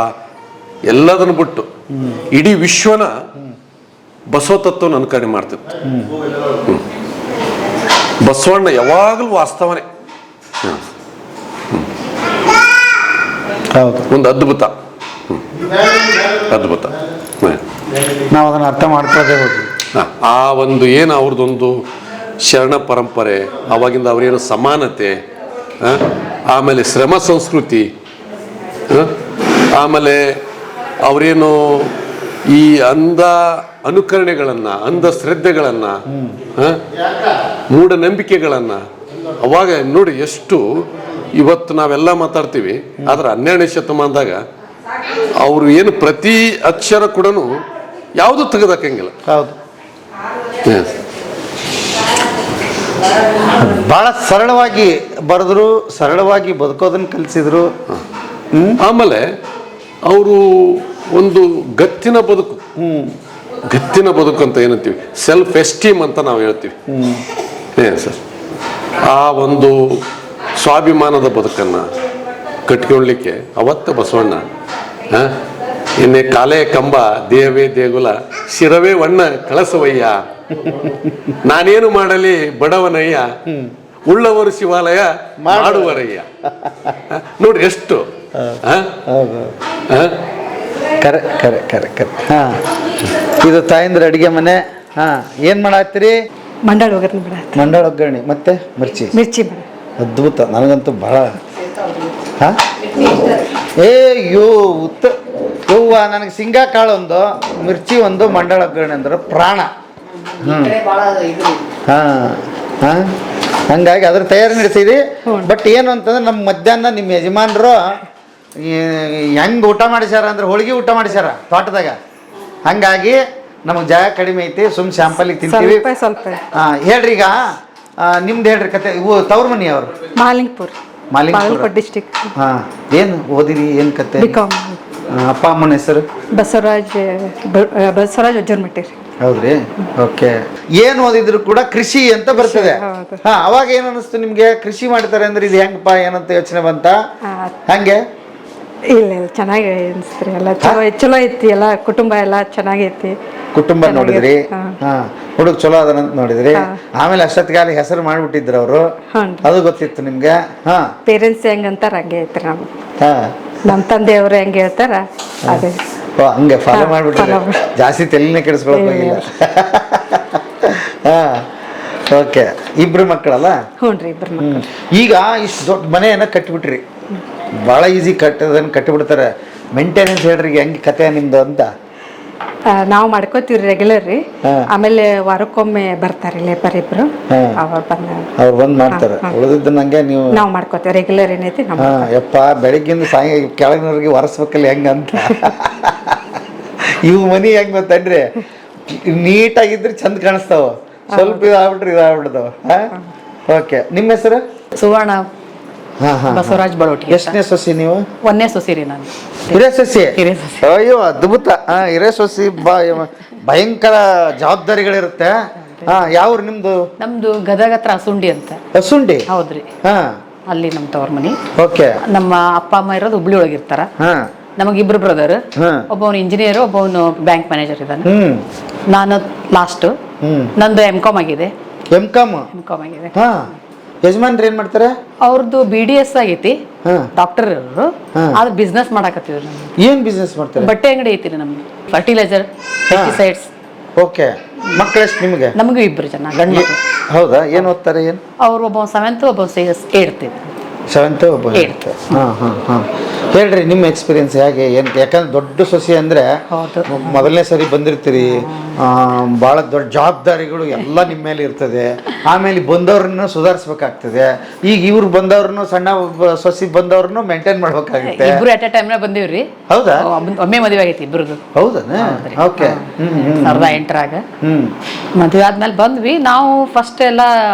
Speaker 2: ಎಲ್ಲದನ್ನು ಬಿಟ್ಟು ಇಡೀ ವಿಶ್ವನ ಬಸವ ತತ್ವನ ಅನುಕರಣೆ ಮಾಡ್ತಿತ್ತು. ಬಸವಣ್ಣ ಯಾವಾಗಲೂ ವಾಸ್ತವನೇ.
Speaker 1: ಹೌದು.
Speaker 2: ಒಂದು ಅದ್ಭುತ. ಅದ್ಭುತ.
Speaker 1: ನಾವು ಅದನ್ನು ಅರ್ಥ ಮಾಡ್ಕೊಳ್ಳದೆ ಹೋದ್ವಿ.
Speaker 2: ಆ ಒಂದು ಏನು ಅವ್ರದ್ದೊಂದು ಶರಣ ಪರಂಪರೆ, ಅವಾಗಿಂದ ಅವರೇನು ಸಮಾನತೆ, ಆಮೇಲೆ ಶ್ರಮ ಸಂಸ್ಕೃತಿ, ಆಮೇಲೆ ಅವರೇನು ಈ ಅಂಧ ಅನುಕರಣೆಗಳನ್ನು, ಅಂಧ ಶ್ರದ್ಧೆಗಳನ್ನು, ಮೂಢನಂಬಿಕೆಗಳನ್ನು ಅವಾಗ ನೋಡಿ ಎಷ್ಟು. ಇವತ್ತು ನಾವೆಲ್ಲ ಮಾತಾಡ್ತೀವಿ, ಆದ್ರೆ 12ನೇ ಶತಮಾನದಾಗ ಅವರು ಏನು ಪ್ರತಿ ಅಕ್ಷರ ಕೂಡ ಯಾವುದು ತೆಗೆದಾಕಂಗಿಲ್ಲ.
Speaker 1: ಹೌದು. ಭಾಳ ಸರಳವಾಗಿ ಬರೆದ್ರು, ಸರಳವಾಗಿ ಬದುಕೋದನ್ನು ಕಲಿಸಿದ್ರು.
Speaker 2: ಆಮೇಲೆ ಅವರು ಒಂದು ಗತ್ತಿನ ಬದುಕು, ಗತ್ತಿನ ಬದುಕು ಅಂತ ಏನಂತೀವಿ, ಸೆಲ್ಫ್ ಎಸ್ಟೀಮ್ ಅಂತ ನಾವು ಹೇಳ್ತೀವಿ. ಏನು ಸರ್, ಆ ಒಂದು ಸ್ವಾಭಿಮಾನದ ಬದುಕನ್ನು ಕಟ್ಕೊಳ್ಳಿಕ್ಕೆ ಅವತ್ತ ಬಸವಣ್ಣ ಇನ್ನೇ ಕಾಲೇ ಕಂಬ, ದೇಹವೇ ದೇಗುಲ, ಶಿರವೇ ವಣ್ಣ ಕಳಸವಯ್ಯ, ನಾನೇನು ಮಾಡಲಿ ಬಡವನಯ್ಯ, ಉಳ್ಳವರು ಶಿವಾಲಯ ಮಾಡುವರಯ್ಯ. ನೋಡಿ ಎಷ್ಟು.
Speaker 1: ಕರೆ ಕರೆ ಕರೆ ಕರೆ. ಹಾಂ, ಇದು ತಾಯಂದ್ರ ಅಡುಗೆ ಮನೆ. ಹಾಂ, ಏನು ಮಾಡಾತ್ತೀರಿ?
Speaker 6: ಮಂಡಾಳ ಒಗ್ಗರಣೆ ಬೇಡ,
Speaker 1: ಮಂಡಾಳ ಒಗ್ಗರಣೆ ಮತ್ತೆ ಮಿರ್ಚಿ.
Speaker 6: ಮಿರ್ಚಿ ಬೇಡ.
Speaker 1: ಅದ್ಭುತ. ನನಗಂತೂ ಭಾಳ. ಹಾಂ, ಯವ್ವ, ನನಗೆ ಶೇಂಗಾ ಕಾಳು ಒಂದು, ಮಿರ್ಚಿ ಒಂದು, ಮಂಡಾಳ ಒಗ್ಗರಣೆ ಅಂದ್ರೆ ಪ್ರಾಣ. ಹಾಂ ಹಾಂ, ಹಂಗಾಗಿ ಅದ್ರ ತಯಾರಿ ನಡೆಸಿರಿ. ಬಟ್ ಏನು ಅಂತಂದ್ರೆ ನಮ್ಮ ಮಧ್ಯಾಹ್ನ ನಿಮ್ಮ ಯಜಮಾನರು ಹೆಂಗೆ ಊಟ ಮಾಡಿಸ್ಯಾರ ಅಂದ್ರೆ ಹೋಳಿಗೆ ಊಟ ಮಾಡಿಸ್ಯಾರ ತೋಟದಾಗ. ಹಾಗಾಗಿ ನಮಗೆ ಜಾಗ ಕಡಿಮೆ ಐತಿ, ಸುಮ್ ಸ್ಯಾಂಪಲಿಗೆ ತಿಂತೀವಿ.
Speaker 6: ಸ್ವಲ್ಪ
Speaker 1: ಹಾಂ, ಹೇಳ್ರಿ. ಈಗ ನಿಮ್ದು ಹೇಳ್ರಿ ಕತೆ. ಇವು ತವ್ರ ಮನಿ ಅವರು
Speaker 6: ಮಾಲಿಂಗ್ಪುರ್, ಬಾಗಲಕೋಟೆ ಡಿಸ್ಟಿಕ್.
Speaker 1: ಹಾಂ, ಏನು ಓದಿರಿ, ಏನು ಕತೆ?
Speaker 6: ಬಿಕಾಮ್.
Speaker 1: ಅಪ್ಪ ಅಮ್ಮನ ಹೆಸರು?
Speaker 6: ಬಸವರಾಜ್ ಅಜ್ಜರ್ಮಟ್ಟಿ.
Speaker 1: ಹೌದ್ರಿ. ಓಕೆ. ಏನು ಓದಿದ್ರು ಕೂಡ ಕೃಷಿ ಅಂತ ಬರ್ತದೆ. ಹಾ, ಅವಾಗ ಏನು ಅನಿಸ್ತು ನಿಮ್ಗೆ? ಕೃಷಿ ಮಾಡ್ತಾರೆ ಅಂದ್ರೆ ಇದು ಹೆಂಗಪ್ಪ ಏನಂತ ಯೋಚನೆ ಬಂತ? ಹಂಗೆ
Speaker 6: ಇಲ್ಲ ಇಲ್ಲ, ಚೆನ್ನಾಗಿ ಅನಿಸ್ತ್ರಿ. ಎಲ್ಲ ಚಲೋ ಐತಿ, ಎಲ್ಲ ಕುಟುಂಬ ಎಲ್ಲ ಚೆನ್ನಾಗೈತಿ.
Speaker 1: ಕುಟುಂಬ ನೋಡಿದ್ರಿ? ಹಾ, ಹುಡುಗ ಚಲೋ ಅದನ್ನಂತ ನೋಡಿದ್ರಿ. ಆಮೇಲೆ ಅಷ್ಟೊತ್ತಿಗಾಲ ಹೆಸರು ಮಾಡ್ಬಿಟ್ಟಿದ್ರು ಅವರು, ಅದು ಗೊತ್ತಿತ್ತು ನಿಮ್ಗೆ? ಹಾ,
Speaker 6: ಪೇರೆಂಟ್ಸ್ ಹೆಂಗಂತಾರ ಹಂಗೆ ಐತ್ರಿ.
Speaker 1: ಹಾ,
Speaker 6: ನಮ್ಮ ತಂದೆಯವರು ಹೆಂಗೆ ಹೇಳ್ತಾರ ಅದೇ.
Speaker 1: ಹಂಗೆ ಫಾಲೋ ಮಾಡ್ಬಿಟ್ಟಿದ್ರೆ ಜಾಸ್ತಿ ತಲೆನೇ ಕೆಡಿಸ್ಕೊಳಕ್ ಹೋಗಿಲ್ಲ. ಹಾ, ಓಕೆ. ಇಬ್ರು ಮಕ್ಕಳಲ್ಲ?
Speaker 6: ಹ್ಞೂ ರೀ, ಇಬ್ರು ಮಕ್ಕಳು.
Speaker 1: ಈಗ ಇಷ್ಟು ದೊಡ್ಡ ಮನೆಯನ್ನ ಕಟ್ಟಿಬಿಟ್ರಿ, ಭಾಳ ಈಸಿ ಕಟ್ಟಿಬಿಡ್ತಾರೆ. ಮೇಂಟೆನೆನ್ಸ್ ಹೇಳ್ರಿ, ಹೆಂಗೆ ಕತೆ ನಿಮ್ದು ಅಂತ?
Speaker 6: ನಾವು ಮಾಡ್ಕೋತೀವಿ ರೆಗ್ಯುಲರ್ ರೀ. ಆಮೇಲೆ ವಾರಕ್ಕೊಮ್ಮೆ ಬರ್ತಾರೆ ಲೇಬರ್ ಇಬ್ರು,
Speaker 1: ಅವ್ರು ಬಂದು ಮಾಡ್ತಾರೆ. ಉಳಿದಿದ್ದು ನಂಗೆ ನೀವು
Speaker 6: ನಾವು ಮಾಡ್ಕೋತೀವಿ ರೆಗ್ಯುಲರ್ ಏನೈತಿ.
Speaker 1: ಯಪ್ಪ, ಬೆಳಗ್ಗಿಂದ ಸಾಯಂಕಾಲ ಕೆಳಗಿನವ್ರಿಗೆ ಒರೆಸ್ಬೇಕಲ್ಲ ಹೆಂಗಂತ. ಇವು ಮನಿ ಹೆಂಗ್ ಗೊತ್ತನ್ರಿ, ನೀಟಾಗಿದ್ರೆ ಚಂದ ಕಾಣಿಸ್ತಾವ, ಸ್ವಲ್ಪ ಇದಾಗ್ಬಿಟ್ರೆ ಇದಾಗ್ಬಿಡ್ತಾವ. ಓಕೆ. ನಿಮ್ಮ ಹೆಸರು?
Speaker 7: ಸುವರ್ಣ
Speaker 1: ಹಾಂ,
Speaker 7: ಬಸವರಾಜ್ ಬಳೋಟಿ.
Speaker 1: ಎಷ್ಟನೇ ಸೊಸಿ ನೀವು?
Speaker 7: ಒಂದೇ ಸೊಸಿರಿ ನಾನು.
Speaker 1: ಹಿರೇ ಸೊಸಿ?
Speaker 7: ಹಿರೇ ಸೊಸಿ.
Speaker 1: ಅಯ್ಯೋ, ಅದ್ಭುತ. ಹಿರೇ ಸೊಸಿ ಭಯಂಕರ ಜವಾಬ್ದಾರಿಗಳಿರುತ್ತೆ. ಯಾವ್ರು ನಿಮ್ದು?
Speaker 7: ನಮ್ದು ಗದಗ ಹತ್ರ ಅಸುಂಡಿ ಅಂತ.
Speaker 1: ಅಸುಂಡಿ?
Speaker 7: ಹೌದ್ರಿ. ಅಲ್ಲಿ ನಮ್ಮ ತವ್ರ ಮನಿ.
Speaker 1: ಓಕೆ.
Speaker 7: ನಮ್ಮ ಅಪ್ಪ ಅಮ್ಮ ಇರೋದು ಹುಬ್ಳಿ ಒಳಗಿರ್ತಾರ. ನಮಗಿಬ್ರು ಬ್ರದರ್, ಒಬ್ಬವನು ಇಂಜಿನಿಯರ್, ಒಬ್ಬವನು ಬ್ಯಾಂಕ್ ಮ್ಯಾನೇಜರ್ ಇದ್ದಾನೆ. ನಾನು ಲಾಸ್ಟ್. ನಂದು M.Com ಆಗಿದೆ.
Speaker 1: M.Com.
Speaker 7: M.Com ಆಗಿದೆ.
Speaker 1: ಹಾ, ಯಜಮಾನ್ರು ಏನ್ ಮಾಡ್ತಾರೆ?
Speaker 7: ಅವ್ರದ್ದು BDS ಆಗೈತಿ,
Speaker 1: ಹಾ.
Speaker 7: ಡಾಕ್ಟರ್ ಅವರು. ಅದು ಬಿಸ್ನೆಸ್ ಮಾಡಾಕತ್ತೀವಿ ನಾವು.
Speaker 1: ಏನ್ ಬಿಸ್ನೆಸ್ ಮಾಡ್ತಾರೆ?
Speaker 7: ಬಟ್ಟೆ ಅಂಗಡಿ ಐತಿ ರೀ ನಮ್ಗೆ, ಫರ್ಟಿಲೈಸರ್, ಪೆಸ್ಟಿಸೈಡ್ಸ್.
Speaker 1: ಓಕೆ. ಮಕ್ಕಳೆಷ್ಟು ನಿಮಗೆ?
Speaker 7: ನಮಗೂ 2 ಜನ ಗಂಡು ಮಕ್ಕಳು.
Speaker 1: ಹೌದಾ? ಏನು ಓದ್ತಾರೆ? ಏನು?
Speaker 7: ಅವ್ರು ಒಬ್ಬ 7th, ಒಬ್ಬ 8th.
Speaker 1: 7th, ಒಬ್ಬ 8th. ಹಾಂ. ಹೇಳ್ರಿ ನಿಮ್ಮ ಎಕ್ಸ್ಪೀರಿಯನ್ಸ್ ಹೇಗೆ ಏನು? ಯಾಕಂದ್ರೆ ದೊಡ್ಡ ಸೊಸೆ ಅಂದರೆ
Speaker 7: ಹೌದು.
Speaker 1: ಮೊದಲನೇ ಸರಿ ಬಂದಿರ್ತೀರಿ, ಭಾಳ ದೊಡ್ಡ ಜವಾಬ್ದಾರಿಗಳು ಎಲ್ಲ ನಿಮ್ಮ ಮೇಲೆ ಇರ್ತದೆ. ಆಮೇಲೆ ಬಂದವ್ರನ್ನ ಸುಧಾರಿಸ್ಬೇಕಾಗ್ತದೆ. ಈಗ ಇವ್ರು ಬಂದವ್ರನ್ನು, ಸಣ್ಣ ಸೊಸಿ ಬಂದವ್ರನ್ನು ಮೇಂಟೈನ್ ಮಾಡ್ಬೇಕಾಗುತ್ತೆ.
Speaker 7: ಇಬ್ರು ಅಟ್ ಎ ಟೈಮ್ನಾಗ ಬಂದೀವ್ರಿ.
Speaker 1: ಹೌದಾ?
Speaker 7: ಒಮ್ಮೆ ಮದುವೆ ಆಗೈತಿ ಇಬ್ರದ್ದು.
Speaker 1: ಹೌದಾ? ಓಕೆ.
Speaker 7: 2008ರಾಗ ಮದುವೆ ಆದ್ಮೇಲೆ ಬಂದ್ವಿ. ನಾವು ಫಸ್ಟ್ ಎಲ್ಲ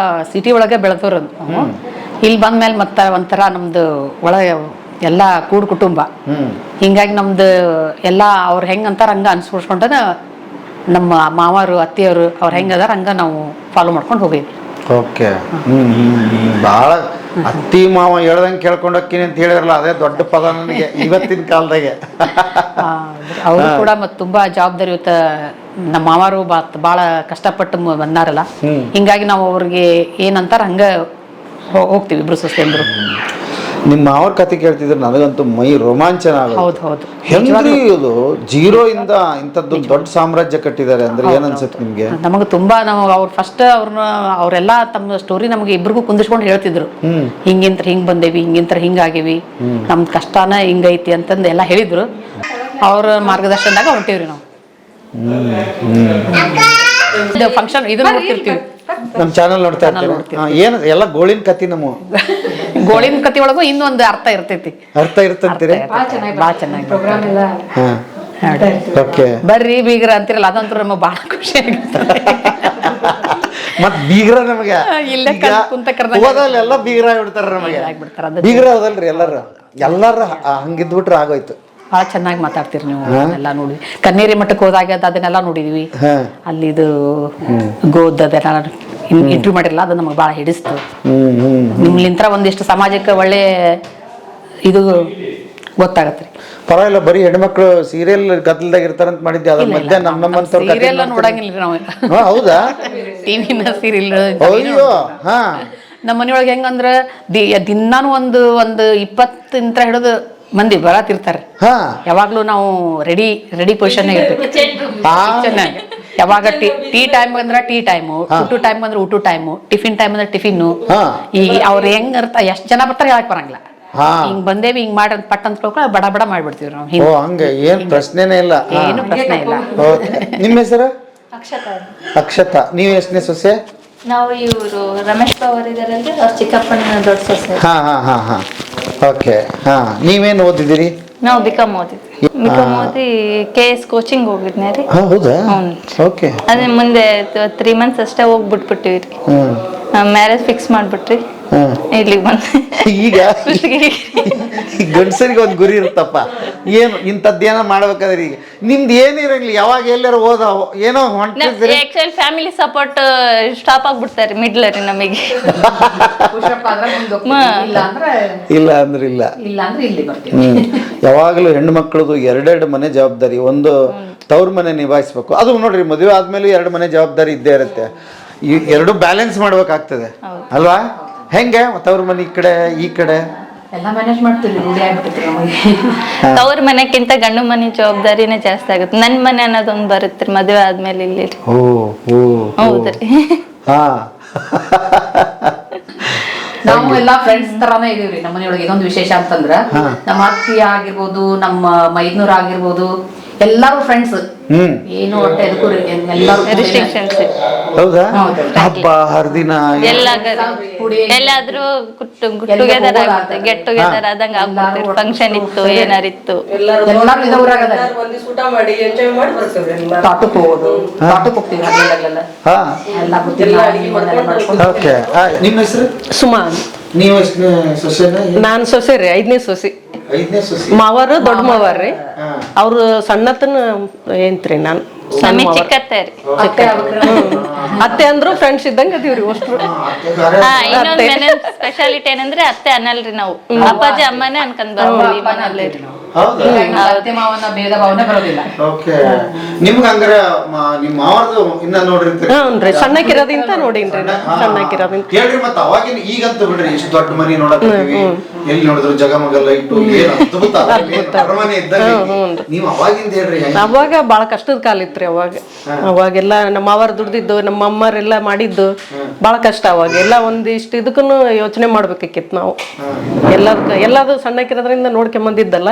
Speaker 7: ಸಿಟಿ ಒಳಗೆ ಬೆಳೆದವ್ರು. ಇಲ್ಲಿ ಬಂದ್ಮೇಲೆ ಮತ್ತೆ ಒಂಥರ ನಮ್ದು ಒಳಗೆ ಎಲ್ಲ ಕೂಡು ಕುಟುಂಬ. ಹಿಂಗಾಗಿ ನಮ್ದು ಎಲ್ಲ ಅವ್ರು ಹೆಂಗ್ ಅಂತಾರ ಹಂಗ ಅನ್ಸ್ಬಿಡ್ಸ್ಕೊಂಡ ನಮ್ಮ ಮಾವಾರು, ಅತ್ತಿಯವರು ಅವ್ರು ಹೆಂಗದಾರ ಹಂಗ ನಾವು ಫಾಲೋ ಮಾಡ್ಕೊಂಡು ಹೋಗಿದ್ವಿ.
Speaker 1: ಓಕೆ. ಭಾಳ ಅತ್ತಿ ಮಾವ ಹೇಳ್ದಂಗೆ ಕೇಳ್ಕೊಂಡು ಹೋಗ್ತೀನಿ ಅಂತ ಹೇಳಿದ್ರಲ್ಲ, ಅದೇ ದೊಡ್ಡ ಪದ ನನಗೆ ಇವತ್ತಿನ ಕಾಲದಾಗೆ.
Speaker 7: ಅವರು ಕೂಡ ಮತ್ತೆ ತುಂಬಾ ಜವಾಬ್ದಾರಿಯುತ. ನಮ್ಮ ಮಾವಾರು ಭಾಳ ಕಷ್ಟಪಟ್ಟು ಬಂದಾರಲ್ಲ, ಹಿಂಗಾಗಿ ನಾವು ಅವ್ರಿಗೆ ಏನಂತಾರ ಹಂಗ ಹೋಗ್ತೀವಿ ಇಬ್ರು ಸೊಸೆಯಂದ್ರು.
Speaker 1: ನಿಮ್ಮ ಅವ್ರ ಕತೆ ಕೇಳ್ತಿದ್ರೆ ನನಗಂತೂ ಮೈ ರೋಮಾಂಚನ ಆಗುತ್ತೆ.
Speaker 7: ಹೌದು.
Speaker 1: ಹೆಂಗ್ರಿ ಇದು ಜೀರೋ ಇಂದ ಇಂಥದ್ದು ದೊಡ್ಡ ಸಾಮ್ರಾಜ್ಯ ಕಟ್ಟಿದ್ದಾರೆ ಅಂದ್ರೆ ಏನ್ ಅನ್ಸುತ್ತೆ ನಿಮ್ಗೆ?
Speaker 7: ನಮಗೆ ತುಂಬಾ, ನಾವು ಅವ್ರು ಫಸ್ಟ್ ಅವರೆಲ್ಲ ತಮ್ಮ ಸ್ಟೋರಿ ನಮಗೆ ಇಬ್ರಿಗೂ ಕುಂದಿಸ್ಕೊಂಡು ಹೇಳ್ತಿದ್ರು. ಹಿಂಗಿಂತ್ರ ಹಿಂಗ್ ಬಂದೇವಿ, ಹಿಂಗಿಂತ್ರ ಹಿಂಗಾಗಿವಿ, ನಮ್ ಕಷ್ಟನ ಹಿಂಗೈತಿ ಅಂತಂದು ಎಲ್ಲ ಹೇಳಿದ್ರು. ಅವ್ರ ಮಾರ್ಗದರ್ಶನದಾಗ ಹೊಂಟೇವ್ರಿ ನಾವು. ಫಂಕ್ಷನ್ ಇದನ್ನ ನೋಡ್ತಿರ್ತೀವಿ,
Speaker 1: ನಮ್ ಚಾನಲ್ ನೋಡ್ತಾ ಇರ್ತೀವಿ. ಏನು ಎಲ್ಲ ಗೋಳಿನ ಕತಿ ನಮ್ಮ
Speaker 7: ಗೋಳಿನ ಕತಿ ಒಳಗೂ ಇನ್ನೊಂದು ಅರ್ಥ ಇರ್ತೈತಿ.
Speaker 1: ಅರ್ಥ ಇರ್ತಂತೀರಿ?
Speaker 7: ಭಾಳ ಚೆನ್ನಾಗಿ
Speaker 1: ಓಕೆ.
Speaker 7: ಬರ್ರಿ ಬೀಗ್ರ ಅಂತಿರಲ್ಲ, ಅದಂತೂ ನಮಗೆ ಭಾಳ ಖುಷಿ ಆಗುತ್ತೆ.
Speaker 1: ಮತ್ ಬೀಗ್ರ ನಮಗೆ
Speaker 7: ಇಲ್ಲೇ ಕುಂತ
Speaker 1: ಓದಲ್ಲೆಲ್ಲ ಬೀಗ್ರ ಆಗ್ಬಿಡ್ತಾರ ನಮಗೆ. ಬೀಗ್ರ ಹೌದಲ್ರಿ? ಎಲ್ಲಾರು ಹಂಗಿದ್ಬಿಟ್ರೆ ಆಗೋಯ್ತು.
Speaker 7: ಭಾಳ ಚೆನ್ನಾಗಿ ಮಾತಾಡ್ತೀರಿ ನೀವು. ಎಲ್ಲ ನೋಡಿ ಕನ್ನೇರಿ ಮಠಕ್ಕೆ ಹೋದಾಗ ಅದನ್ನೆಲ್ಲ ನೋಡಿದ್ವಿ. ಅಲ್ಲಿ ಇದು ಗೋದ್ ಅದೆಲ್ಲ ಇಂಟರ್ವ್ಯೂ ಮಾಡಿರಲ್ಲ, ಅದು ನಮಗೆ ಭಾಳ ಹಿಡಿಸ್ತು. ನಿಮ್ಲಿಂತ್ರ ಒಂದಿಷ್ಟು ಸಮಾಜಕ್ಕೆ ಒಳ್ಳೆ ಇದು ಗೊತ್ತಾಗತ್ರಿ.
Speaker 1: ಪರವಾಗಿಲ್ಲ, ಬರೀ ಹೆಣ್ಮಕ್ಳು ಸೀರಿಯಲ್ ಗದ್ದಲ್ದಾಗ ಇರ್ತಾರಂತ ಮಾಡಿದ್ದೆ. ಅದ್ರ ಮಧ್ಯೆ ನಮ್ಮಂತವ್ರ
Speaker 7: ಸೀರಿಯಲ್ ನೋಡಂಗಿಲ್ಲ ನಾವು.
Speaker 1: ಹೌದಾ?
Speaker 7: ಟಿವಿನ ಸೀರಿಯಲ್.
Speaker 1: ಅಯ್ಯೋ. ಹಾ.
Speaker 7: ನಮ್ಮ ಮನೆಯೊಳಗೆ ಹೆಂಗಂದ್ರ ದಿನಾನು ಒಂದು 20 ಹಿಡಿದು ಮಂದಿ ಬರತಿರ್ತಾರೆ. ಯಾವಾಗ್ಲೂ ನಾವು ರೆಡಿ ಪೊಸಿಷನ್ ಇರ್ತೀವಿ. ಯಾವಾಗ ಟೀ ಟೈಮ್ ಅಂದ್ರೆ ಟೀ ಟೈಮು, ಊಟ ಟೈಮ್ ಅಂದ್ರೆ ಊಟ ಟೈಮು, ಟಿಫಿನ್ ಟೈಮ್ ಅಂದ್ರೆ ಟಿಫಿನ್. ಈ ಅವ್ರು ಹೆಂಗ್ ಎಷ್ಟ್ ಜನ ಬರ್ತಾರೆ ಹೇಳಕ್ ಬರಂಗಿಲ್ಲ. ಹಿಂಗ್ ಬಂದೇವಿ, ಹಿಂಗ್ ಮಾಡಿ ಪಟ್ ಅಂತ ಬಡ ಬಡ ಮಾಡ್ಬಿಡ್ತೀವಿ ನಾವು.
Speaker 1: ಹಂಗೆ ಏನ್ ಪ್ರಶ್ನೆನೇ ಇಲ್ಲ.
Speaker 7: ಏನು ಪ್ರಶ್ನೆ ಇಲ್ಲ.
Speaker 1: ನಿಮ್ಮ ಹೆಸರು?
Speaker 3: ಅಕ್ಷತಾ.
Speaker 1: ಅಕ್ಷತಾ. ನೀವು ಎಷ್ಟನೇ ಸೊಸೆ?
Speaker 3: ನಾವು ಇವರು ರಮೇಶ್ ಪವರ್ ಇದಾರಲ್ರಿ, ಅವ್ರ ಚಿಕ್ಕಪ್ಪನ ದೊಡ್ಡ ಸೊಸೆ.
Speaker 1: ಹಾ. ಓಕೆ. ಹಾ, ನೀವೇನು ಓದಿದ್ದೀರಿ?
Speaker 3: ನಾವು ಬಿಕಾಮ್ ಓದಿದ್ವಿ. ಬಿಕಾಮ್ ಓದಿ KS ಕೋಚಿಂಗ್ ಹೋಗಿದ್ನೇ ರೀ.
Speaker 1: ಹೌದಾ?
Speaker 3: ಹ್ಞೂ.
Speaker 1: ಓಕೆ.
Speaker 3: ಅದೇ ಮುಂದೆ 3 months ಅಷ್ಟೇ ಹೋಗ್ಬಿಟ್ಬಿಟ್ಟಿವಿ ರೀ. ಮ್ಯಾರೇಜ್ ಫಿಕ್ಸ್ ಮಾಡ್ಬಿಟ್ರಿ, ಇಲ್ಲಿಗೆ ಬಂದು.
Speaker 1: ಈಗ ಗಂಡಸರಿಗೆ ಒಂದು ಗುರಿ ಇರುತ್ತಪ್ಪ, ಏನು ಇಂಥದ್ದೇನೋ ಮಾಡ್ಬೇಕಾದ್ರೆ. ಈಗ ನಿಮ್ದು ಏನಿರಂಗಿಲ್ಲ, ಯಾವಾಗ ಎಲ್ಲಾರು ಹೋದ ಏನೋ ಹೊಂಟಿದ್ರಿ.
Speaker 3: ಆಕ್ಚುಲಿ ಫ್ಯಾಮಿಲಿ ಸಪೋರ್ಟ್ ಸ್ಟಾಪ್ ಆಗ್ಬಿಡ್ತಾರೆ ಮಿಡ್ಲ್ ರೀ ನಮಗೆ.
Speaker 1: ಇಲ್ಲ ಅಂದ್ರೆ ಇಲ್ಲ. ಯಾವಾಗಲೂ ಹೆಣ್ಣು ಮಕ್ಕಳದು 2 ಮನೆ ಜವಾಬ್ದಾರಿ. ಒಂದು ತವ್ರ ಮನೆ ನಿಭಾಯಿಸ್ಬೇಕು. ಅದು ನೋಡ್ರಿ, ಮದುವೆ ಆದ್ಮೇಲೆ 2 ಮನೆ ಜವಾಬ್ದಾರಿ ಇದ್ದೇ ಇರುತ್ತೆ. ಈ 2 ಬ್ಯಾಲೆನ್ಸ್ ಮಾಡ್ಬೇಕಾಗ್ತದೆ ಅಲ್ವಾ? ಹೆಂಗೆ ತವ್ರ ಮನೆ ಈ ಕಡೆ
Speaker 4: ಎಲ್ಲ ಮ್ಯಾನೇಜ್ ಮಾಡ್ತೀವಿ.
Speaker 3: ತವ್ರ ಮನೆಕ್ಕಿಂತ ಗಂಡು ಮನೆ ಜವಾಬ್ದಾರಿನೇ ಜಾಸ್ತಿ ಆಗುತ್ತೆ. ನನ್ ಮನೆ ಅನ್ನೋದೊಂದು ಬರುತ್ತೆ ಮದುವೆ ಆದ್ಮೇಲೆ ಇಲ್ಲಿ. ಹೌದ್ರಿ.
Speaker 4: ನಾವು ಎಲ್ಲಾ ಫ್ರೆಂಡ್ಸ್ ತರಾನೇ ಇದೀವ್ರಿ ನಮ್ಮ ಮನೆಯೊಳಗೆ. ಇದೊಂದು ವಿಶೇಷ ಅಂತಂದ್ರ, ನಮ್ಮ ಅತ್ತಿ ಆಗಿರ್ಬೋದು, ನಮ್ಮ ಮೈದ್ನೂರ್ ಆಗಿರ್ಬೋದು, ಎಲ್ಲಾರು ಫ್ರೆಂಡ್ಸ್. ಏನು ಒಟ್ಟೆ ಎದಕ್ಕೂ ಎಲ್ಲಾರು
Speaker 3: ರಿಸ್ಟ್ರಿಕ್ಷನ್ಸ್.
Speaker 1: ಹೌದಾ? ಹಬ್ಬ ಹರಿದಿನ
Speaker 3: ಎಲ್ಲಾದ್ರೂ ಟುಗೆದರ್ ಆಗುತ್ತೆ, ಗೆಟ್ ಟುಗೆದರ್ ಆದಂಗ ಆಗ್ಬಿಡ್ತೀವಿ. ಫಂಕ್ಷನ್ ಇತ್ತು, ಏನಾರಿತ್ತು,
Speaker 4: ತಾಟಕ್ ಹೋಗೋದು, ತಾಟಕ್ ಹೋಗ್ತೀವಿ.
Speaker 1: ಓಕೆ. ನಿಮ್ಮ ಹೆಸರು?
Speaker 7: ಸುಮಾ.
Speaker 1: ನೀವು ಎಷ್ಟನೇ ಸೊಸೆನ?
Speaker 7: ನಾನು ಸೊಸೆ ರೀ, 5ನೇ ಸೊಸೆ.
Speaker 1: 5ನೇ ಸೊಸೆ.
Speaker 7: ಮಾವರು ದೊಡ್ಡ ಮಾವಾರ್ರಿ, ಅವ್ರು ಸಣ್ಣತನ ಏನ್ತ್ರಿ. ನಾನು
Speaker 3: ಚಿಕ್ಕತ್ತೆ ರೀ.
Speaker 7: ಅತ್ತೆ ಅಂದ್ರು ಫ್ರೆಂಡ್ಸ್ ಇದ್ದಂಗ ಅದೀವ್ರಿ ಅಷ್ಟ್ರು.
Speaker 3: ಇನ್ನೊಂದ್ ಸ್ಪೆಷಾಲಿಟಿ ಏನಂದ್ರೆ ಅತ್ತೆ ಅನ್ನಲ್ರಿ ನಾವು, ಅಪ್ಪಾಜಿ ಅಮ್ಮನೇ ಅನ್ಕೊಂಡ್ ಬರ್ತೀವಿ ಮನೇಲಿ.
Speaker 1: ಹೌದಾ?
Speaker 4: ಹೀಗಾಗಿ ಅತ್ತೆ ಮಾವನ ಭೇದ ಭಾವನೆ ಬರೋದಿಲ್ಲ.
Speaker 1: ಓಕೆ. ನಿಮ್ಗೆ ಹಂಗಾರ ನಿಮ್ಮ ಮಾವರ್ದು ಇನ್ನ ನೋಡಿರ್ತೀರಿ?
Speaker 8: ಹ್ಞೂನ್ರಿ, ಸಣ್ಣಕ್ಕಿರೋದಿಂತ ನೋಡೀನ್ರಿ ನಾ, ಸಣ್ಣಕ್ಕಿರೋದಿಂತ.
Speaker 1: ಕೇಳ್ರಿ ಮತ್ತೆ ಅವಾಗಿನ ಈಗಂತೂ ಬಿಡ್ರಿ, ಇಷ್ಟು ದೊಡ್ಡ ಮನಿ ನೋಡಕತ್ತೀವಿ, ಎಲ್ಲಿ ನೋಡಿದ್ರು ಜಗಮಗ ಲೈಟು, ಏನ್ ಅದ್ಭುತ ಅರಮನೆ ಇದ್ದಂಗೆ. ನೀವು ಅವಾಗಿಂದ ಹೇಳ್ರಿ.
Speaker 8: ಅವಾಗ ಭಾಳ ಕಷ್ಟದ ಕಾಲ ಇತ್ರಿ ಅವಾಗೆಲ್ಲ ನಮ್ಮ ಅವರ್ ದುಡ್ದಿದ್ದು, ನಮ್ಮ ಅಮ್ಮರೆಲ್ಲ ಮಾಡಿದ್ದು ಭಾಳ ಕಷ್ಟ. ಅವಾಗೆಲ್ಲ ಒಂದಿಷ್ಟು ಇದಕ್ಕೂ ಯೋಚನೆ ಮಾಡ್ಬೇಕಾಕಿತ್ತು ನಾವು. ಎಲ್ಲದು ಸಣ್ಣಕ್ಕಿರೋದ್ರಿಂದ ನೋಡ್ಕೊಂಬಂದಿದ್ದಲ್ಲ.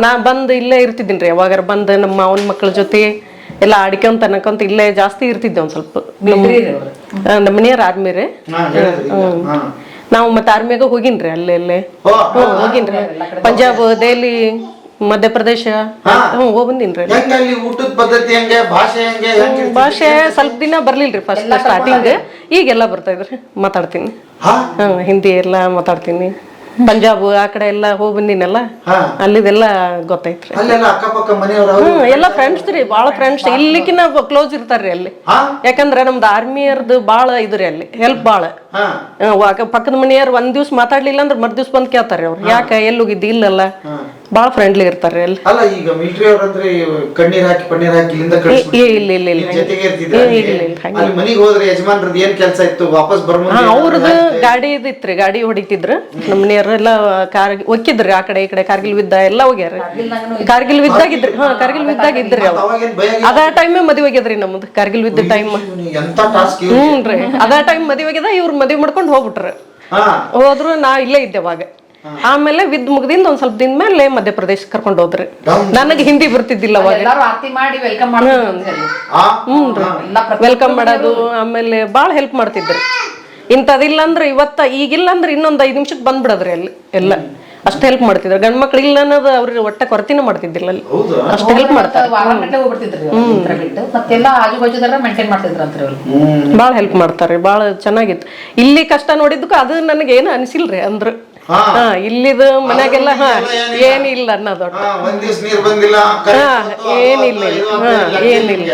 Speaker 8: ನಾ ಬಂದು ಇಲ್ಲೇ ಇರ್ತಿದ್ದೀನಿ ರೀ. ಯಾವಾಗಾರ ಬಂದು ನಮ್ಮ ಮಾವನ ಮಕ್ಕಳ ಜೊತೆ ಎಲ್ಲ ಆಡ್ಕೊಂತ ಅನ್ನಕೊಂತ ಇಲ್ಲೇ ಜಾಸ್ತಿ ಇರ್ತಿದ್ದೆ. ಒಂದ್ ಸ್ವಲ್ಪ ನಮ್ಮ ಮನೆಯವ್ರ ಆರ್ಮಿ ರೀ. ನಾವು ಮತ್ತೆ ಆರ್ಮಿಯಾಗ ಹೋಗಿನ್ರಿ, ಅಲ್ಲೇ ಹೋಗಿನ್ರಿ. ಪಂಜಾಬ್, ದೆಹಲಿ, ಮಧ್ಯಪ್ರದೇಶ ಹೋಗ್ಬಂದಿನ್ರಿ.
Speaker 1: ಊಟದ ಪದ್ಧತಿ ಹೆಂಗೆ, ಭಾಷೆ ಹೆಂಗೆ?
Speaker 8: ಭಾಷೆ ಸ್ವಲ್ಪ ದಿನ ಬರ್ಲಿಲ್ರಿ ಫಸ್ಟ್ ಸ್ಟಾರ್ಟಿಂಗ್. ಈಗೆಲ್ಲ ಬರ್ತಾ ಇದ್ರಿ, ಮಾತಾಡ್ತೀನಿ. ಹಿಂದಿ ಎಲ್ಲ ಮಾತಾಡ್ತೀನಿ. ಪಂಜಾಬ್ ಆ ಕಡೆ ಎಲ್ಲ ಹೋಗಿ ಬಂದಿನಲ್ಲ, ಅಲ್ಲಿದೆಲ್ಲ ಗೊತ್ತೈತ್ರಿ.
Speaker 1: ಅಕ್ಕಪಕ್ಕ ಮನೆಯವರು
Speaker 8: ಎಲ್ಲ ಫ್ರೆಂಡ್ಸ್ ರೀ, ಭಾಳ ಫ್ರೆಂಡ್ಸ್. ಇಲ್ಲಿಕಿನ ಕ್ಲೋಸ್ ಇರ್ತಾರ್ರಿ ಅಲ್ಲಿ. ಯಾಕಂದ್ರೆ ನಮ್ದು ಆರ್ಮಿಯರ್ದು ಭಾಳ ಇದ್ರಿ ಅಲ್ಲಿ, ಹೆಲ್ಪ್ ಭಾಳ. ಪಕ್ಕದ ಮನೆಯವ್ರು ಒಂದ್ ದಿವ್ಸ ಮಾತಾಡ್ಲಿಲ್ಲ ಅಂದ್ರೆ ಮರ್ ದಿವ್ಸ ಬಂದ್ ಕೇಳ್ತಾರ್ರಿ ಅವ್ರು, ಯಾಕೆ ಎಲ್ಲಿ ಹೋಗಿದ್ದಿ, ಇಲ್ಲಲ್ಲ. ಭಾಳ ಫ್ರೆಂಡ್ಲಿ ಇರ್ತಾರ್ರಿ ಅಲ್ಲಿ.
Speaker 1: ಅಲ್ಲ, ಈಗ ಮಿಲಿಟರಿ ಅವ್ರಂದ್ರೆ ಕಣ್ಣೀರ್ ಹಾಕಿ ಪಣ್ಣೀರ್ ಹಾಕಿ ಇಲ್ಲಿಂದ ಜೊತೆಗೆ ಇರ್ತಿದ್ರು. ಮನಿಗೆ ಹೋದ್ರೆ ಯಜಮಾನ್ರದ್ದು ಏನ್ ಕೆಲಸ ಇತ್ತು, ವಾಪಸ್ ಬರ್ಬೋದು.
Speaker 8: ಅವ್ರದ್ದು ಗಾಡಿ ಇದಿತ್ರಿ, ಗಾಡಿ ಹೊಡಿತಿದ್ರು. ನಮ್ಮ ಮನೆಯವ್ರೆಲ್ಲ ಒಕ್ಕಿದ್ರಿ ಆ ಕಡೆ ಈ ಕಡೆ. ಕಾರ್ಗಿಲ್ ಯುದ್ಧ ಎಲ್ಲ ಹೋಗ್ಯಾರ. ಕಾರ್ಗಿಲ್ ಯುದ್ಧಾಗಿದ್ರಿ. ಕಾರ್ಗಿಲ್ ಯುದ್ಧಾಗ ಇದ್ರಿ ಅವ್ರು. ಅದ ಟೈಮ್ ಮದುವೆ ಆಗ್ಯದ್ರಿ ನಮ್ದು, ಕಾರ್ಗಿಲ್ ಯುದ್ಧ ಟೈಮ್. ಹ್ಞೂನ್ರಿ, ಅದ ಟೈಮ್ ಮದುವೆ ಆಗ್ಯದ. ಇವ್ರು ಮದುವೆ ಮಾಡ್ಕೊಂಡು ಹೋಗ್ಬಿಟ್ರು. ಹೋದ್ರು, ನಾ ಇಲ್ಲೇ ಇದ್ದೆ ಅವಾಗ. ಆಮೇಲೆ ವಿದ್ ಮುಗ್ದಿಂದ ಒಂದ್ ಸ್ವಲ್ಪ ದಿನ ಮೇಲೆ ಮಧ್ಯಪ್ರದೇಶ ಕರ್ಕೊಂಡು ಹೋದ್ರಿ. ನನಗೆ ಹಿಂದಿ ಬರ್ತಿದ್ದಿಲ್ಲ ಅವಾಗ. ವೆಲ್ಕಮ್ ಮಾಡೋದು, ಆಮೇಲೆ ಬಾಳ ಹೆಲ್ಪ್ ಮಾಡ್ತಿದ್ರಿ. ಇಂಥದಿಲ್ಲ ಅಂದ್ರೆ ಈಗಿಲ್ಲ ಅಂದ್ರೆ ಇನ್ನೊಂದ್ 5 ನಿಮಿಷಕ್ಕೆ ಬಂದ್ಬಿಡದ್ರಿ ಅಲ್ಲಿ ಎಲ್ಲ. ಅಷ್ಟು ಹೆಲ್ಪ್ ಮಾಡ್ತಿದ್ರು. ಗಂಡ್ ಮಕ್ಳು ಇಲ್ಲ ಅನ್ನೋದು ಅವ್ರಿಗೆ ಒಟ್ಟ ಕೊರತಿನ ಮಾಡ್ತಿದ್ದಿಲ್ಲ ಅಲ್ಲಿ. ಅಷ್ಟು ಹೆಲ್ಪ್ ಮಾಡ್ತಾರೆ. ಬಾಳ ಹೆಲ್ಪ್ ಮಾಡ್ತಾರೆ, ಬಾಳ ಚೆನ್ನಾಗಿತ್ತು. ಇಲ್ಲಿ ಕಷ್ಟ ನೋಡಿದ್ದಕ್ಕೂ ಅದು ನನಗೆ ಏನು ಅನಿಸಿಲ್ರಿ. ಅಂದ್ರ ಇಲ್ಲಿದು ಮನ್ಯಾಗೆಲ್ಲ ಏನಿಲ್ಲ ಅನ್ನೋದು ಏನಿಲ್ಲ ಏನಿಲ್ಲ.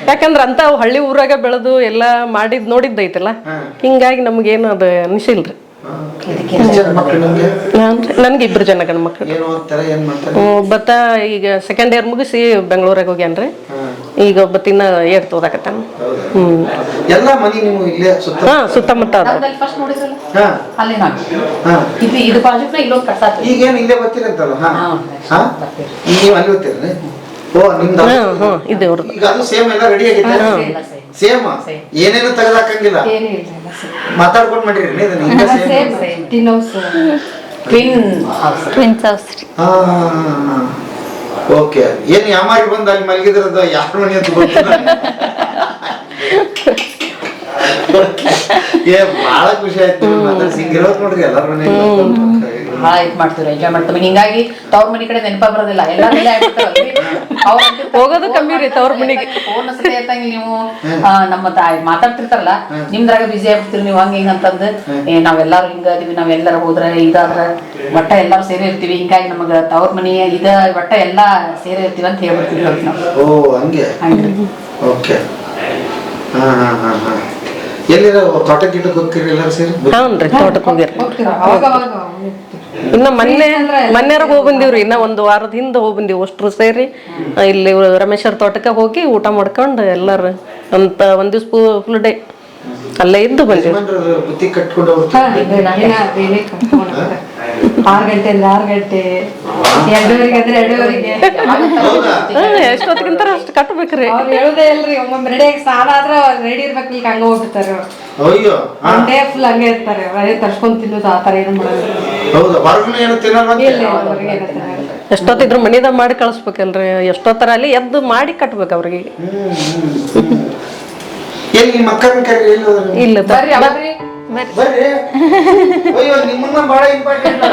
Speaker 8: ಯಾಕಂದ್ರ ಅಂತ ಹಳ್ಳಿ ಊರಾಗ ಬೆಳೆದು ಎಲ್ಲ ಮಾಡಿದ್ ನೋಡಿದ್ದೈತಲ್ಲ, ಹಿಂಗಾಗಿ ನಮ್ಗೇನು ಅದು ಅನಿಸಿಲ್ರಿ. ನನ್ಗೆ 2 ಜನ ಗಂಡ ಮಕ್ಳು. ಒಬ್ಬತ್ತ ಈಗ 2nd ಇಯರ್ ಮುಗಿಸಿ ಬೆಂಗಳೂರಾಗ ಹೋಗ್ಯಾನ್ರಿ. ಈಗ ಒಬ್ಬತ್ತಿನ 8th ಓದಾಕತ್ತಾನ. ಸುತ್ತಮುತ್ತ ಇದೆ ಅವ್ರದ್ದು.
Speaker 1: ಸೇಮ್ ಏನೇನು ತೆಗೆದಾಕಂಗಿಲ್ಲ, ಮಾತಾಡ್ಕೊಂಡು ಮಾಡಿರಿ. ಓಕೆ. ಏನ್ ಯಾಮಾರಿ ಬಂದು ಅಲ್ಲಿ ಮಲಗಿದ್ರದ ಯಾರ ಮನೆ ಅಂತ ಗೊತ್ತಿಲ್ಲ. ಬಹಳ ಖುಷಿ ಆಯ್ತು ಸಿಂಗಿರೋದ್ ನೋಡ್ರಿ ಎಲ್ಲಾರ ಮನೆ.
Speaker 4: ಬಹಳ ಇದು ಮಾಡ್ತೀವಿ, ಎಂಜಾಯ್ ಮಾಡ್ತೀವಿ. ಹಿಂಗಾಗಿ ತವ್ರ ಮನೆ ಕಡೆ ನೆನಪ ಬರೋದಿಲ್ಲ, ಎಲ್ಲ
Speaker 8: ಹೋಗೋದು ಕಮ್ಮಿ ರೀ ತವ್ರ ಮನೆಗೆ.
Speaker 4: ಫೋನ್ ನೀವು ನಮ್ಮ ಮಾತಾಡ್ತಿರ್ತಾರಲ್ಲ, ನಿಮ್ದ್ರಾಗ ಬಿಸಿ ಆಗ್ಬಿಡ್ತೀರಿ ನೀವು ಹಂಗ ಹಿಂಗ ಅಂತಂದು. ನಾವೆಲ್ಲಾರು ಹಿಂಗದೀವಿ, ನಾವೆಲ್ಲರ ಹೋದ್ರ ಇದಾದ್ರ ಒಟ್ಟ ಎಲ್ಲಾರು ಸೇರಿ ಇರ್ತೀವಿ. ಹಿಂಗಾಗಿ ನಮಗ ತವ್ರ ಮನೆ ಇದ ಒಟ್ಟ ಎಲ್ಲಾ ಸೇರಿ ಇರ್ತೀವಿ ಅಂತ ಹೇಳ್ಬಿಡ್ತೀವಿ ನಾವು.
Speaker 1: ಓ ಹಂಗೆ. ಓಕೆ. ಎಲ್ಲಿರೋ ತೋಟ ಗಿಟ್ಟಕ್ಕೆ ಹೋಗ್ತೀರಿ ಎಲ್ಲರೂ ಸೇರಿ?
Speaker 8: ಹ್ಞೂನ್ರಿ, ತೋಟಕ್ಕೆ ಹೋಗಿರಿ. ಇನ್ನ ಮೊನ್ನೆರ ಹೋಗಿ ಬಂದಿವ್ರಿ. ಇನ್ನ 1 ವಾರದ ಹಿಂದೆ ಹೋಗಿ ಬಂದಿವಿ ಅಷ್ಟ್ರು ಸೇರಿ. ಇಲ್ಲಿ ರಮೇಶ್ವರ ತೋಟಕ್ಕೆ ಹೋಗಿ ಊಟ ಮಾಡ್ಕೊಂಡು ಎಲ್ಲಾರು ಅಂತ ಒಂದ್ ದಿವ್ಸ ಫುಲ್ ಡೇ ಅಲ್ಲೇ ಇದ್ದು ಬಂದಿವಿ.
Speaker 1: ಬುತ್ತಿ ಕಟ್ಕೊಂಡು
Speaker 6: 6 ಗಂಟೆ 6 ಗಂಟೆ 2:30 ಅಂದ್ರೆ 2:30.
Speaker 8: ಎಷ್ಟೊತ್ತಿಗಿಂತ ಅಷ್ಟು ಕಟ್ಬೇಕ್ರಿ.
Speaker 6: ಅವ್ರು ಹೇಳುದೇ ಇಲ್ರಿ. ಒಮ್ಮೊಮ್ಮೆ ರೆಡಿ ಆಗಿ ಸಾಲ ಆದ್ರ ರೆಡಿ ಇರ್ಬೇಕು. ಈಗ ಹಂಗ ಹೋಗ್ಬಿಡ್ತಾರೆ.
Speaker 1: ಅಯ್ಯೋ,
Speaker 6: ಒನ್ ಡೇ ಫುಲ್ ಹಂಗೆ ಇರ್ತಾರೆ. ಅದೇ ತರ್ಸ್ಕೊಂಡ್ ತಿನ್ನೋದು, ಆತರ ಏನು ಮಾಡೋದು.
Speaker 8: ಎಷ್ಟೊತ್ತಿದ್ರು ಮನಿದಾಗ ಮಾಡಿ ಕಳಿಸ್ಬೇಕಲ್ರಿ. ಎಷ್ಟೊತ್ತರ ಅಲ್ಲಿ ಎದ್ದು ಮಾಡಿ ಕಟ್ಬೇಕು ಅವ್ರಿಗೆ.
Speaker 1: ಇಲ್ಲ ಬರ್ರಿ. ನಿಮ್ಮನ್ನ ಬಹಳ ಇಂಪಾರ್ಟೆಂಟ್.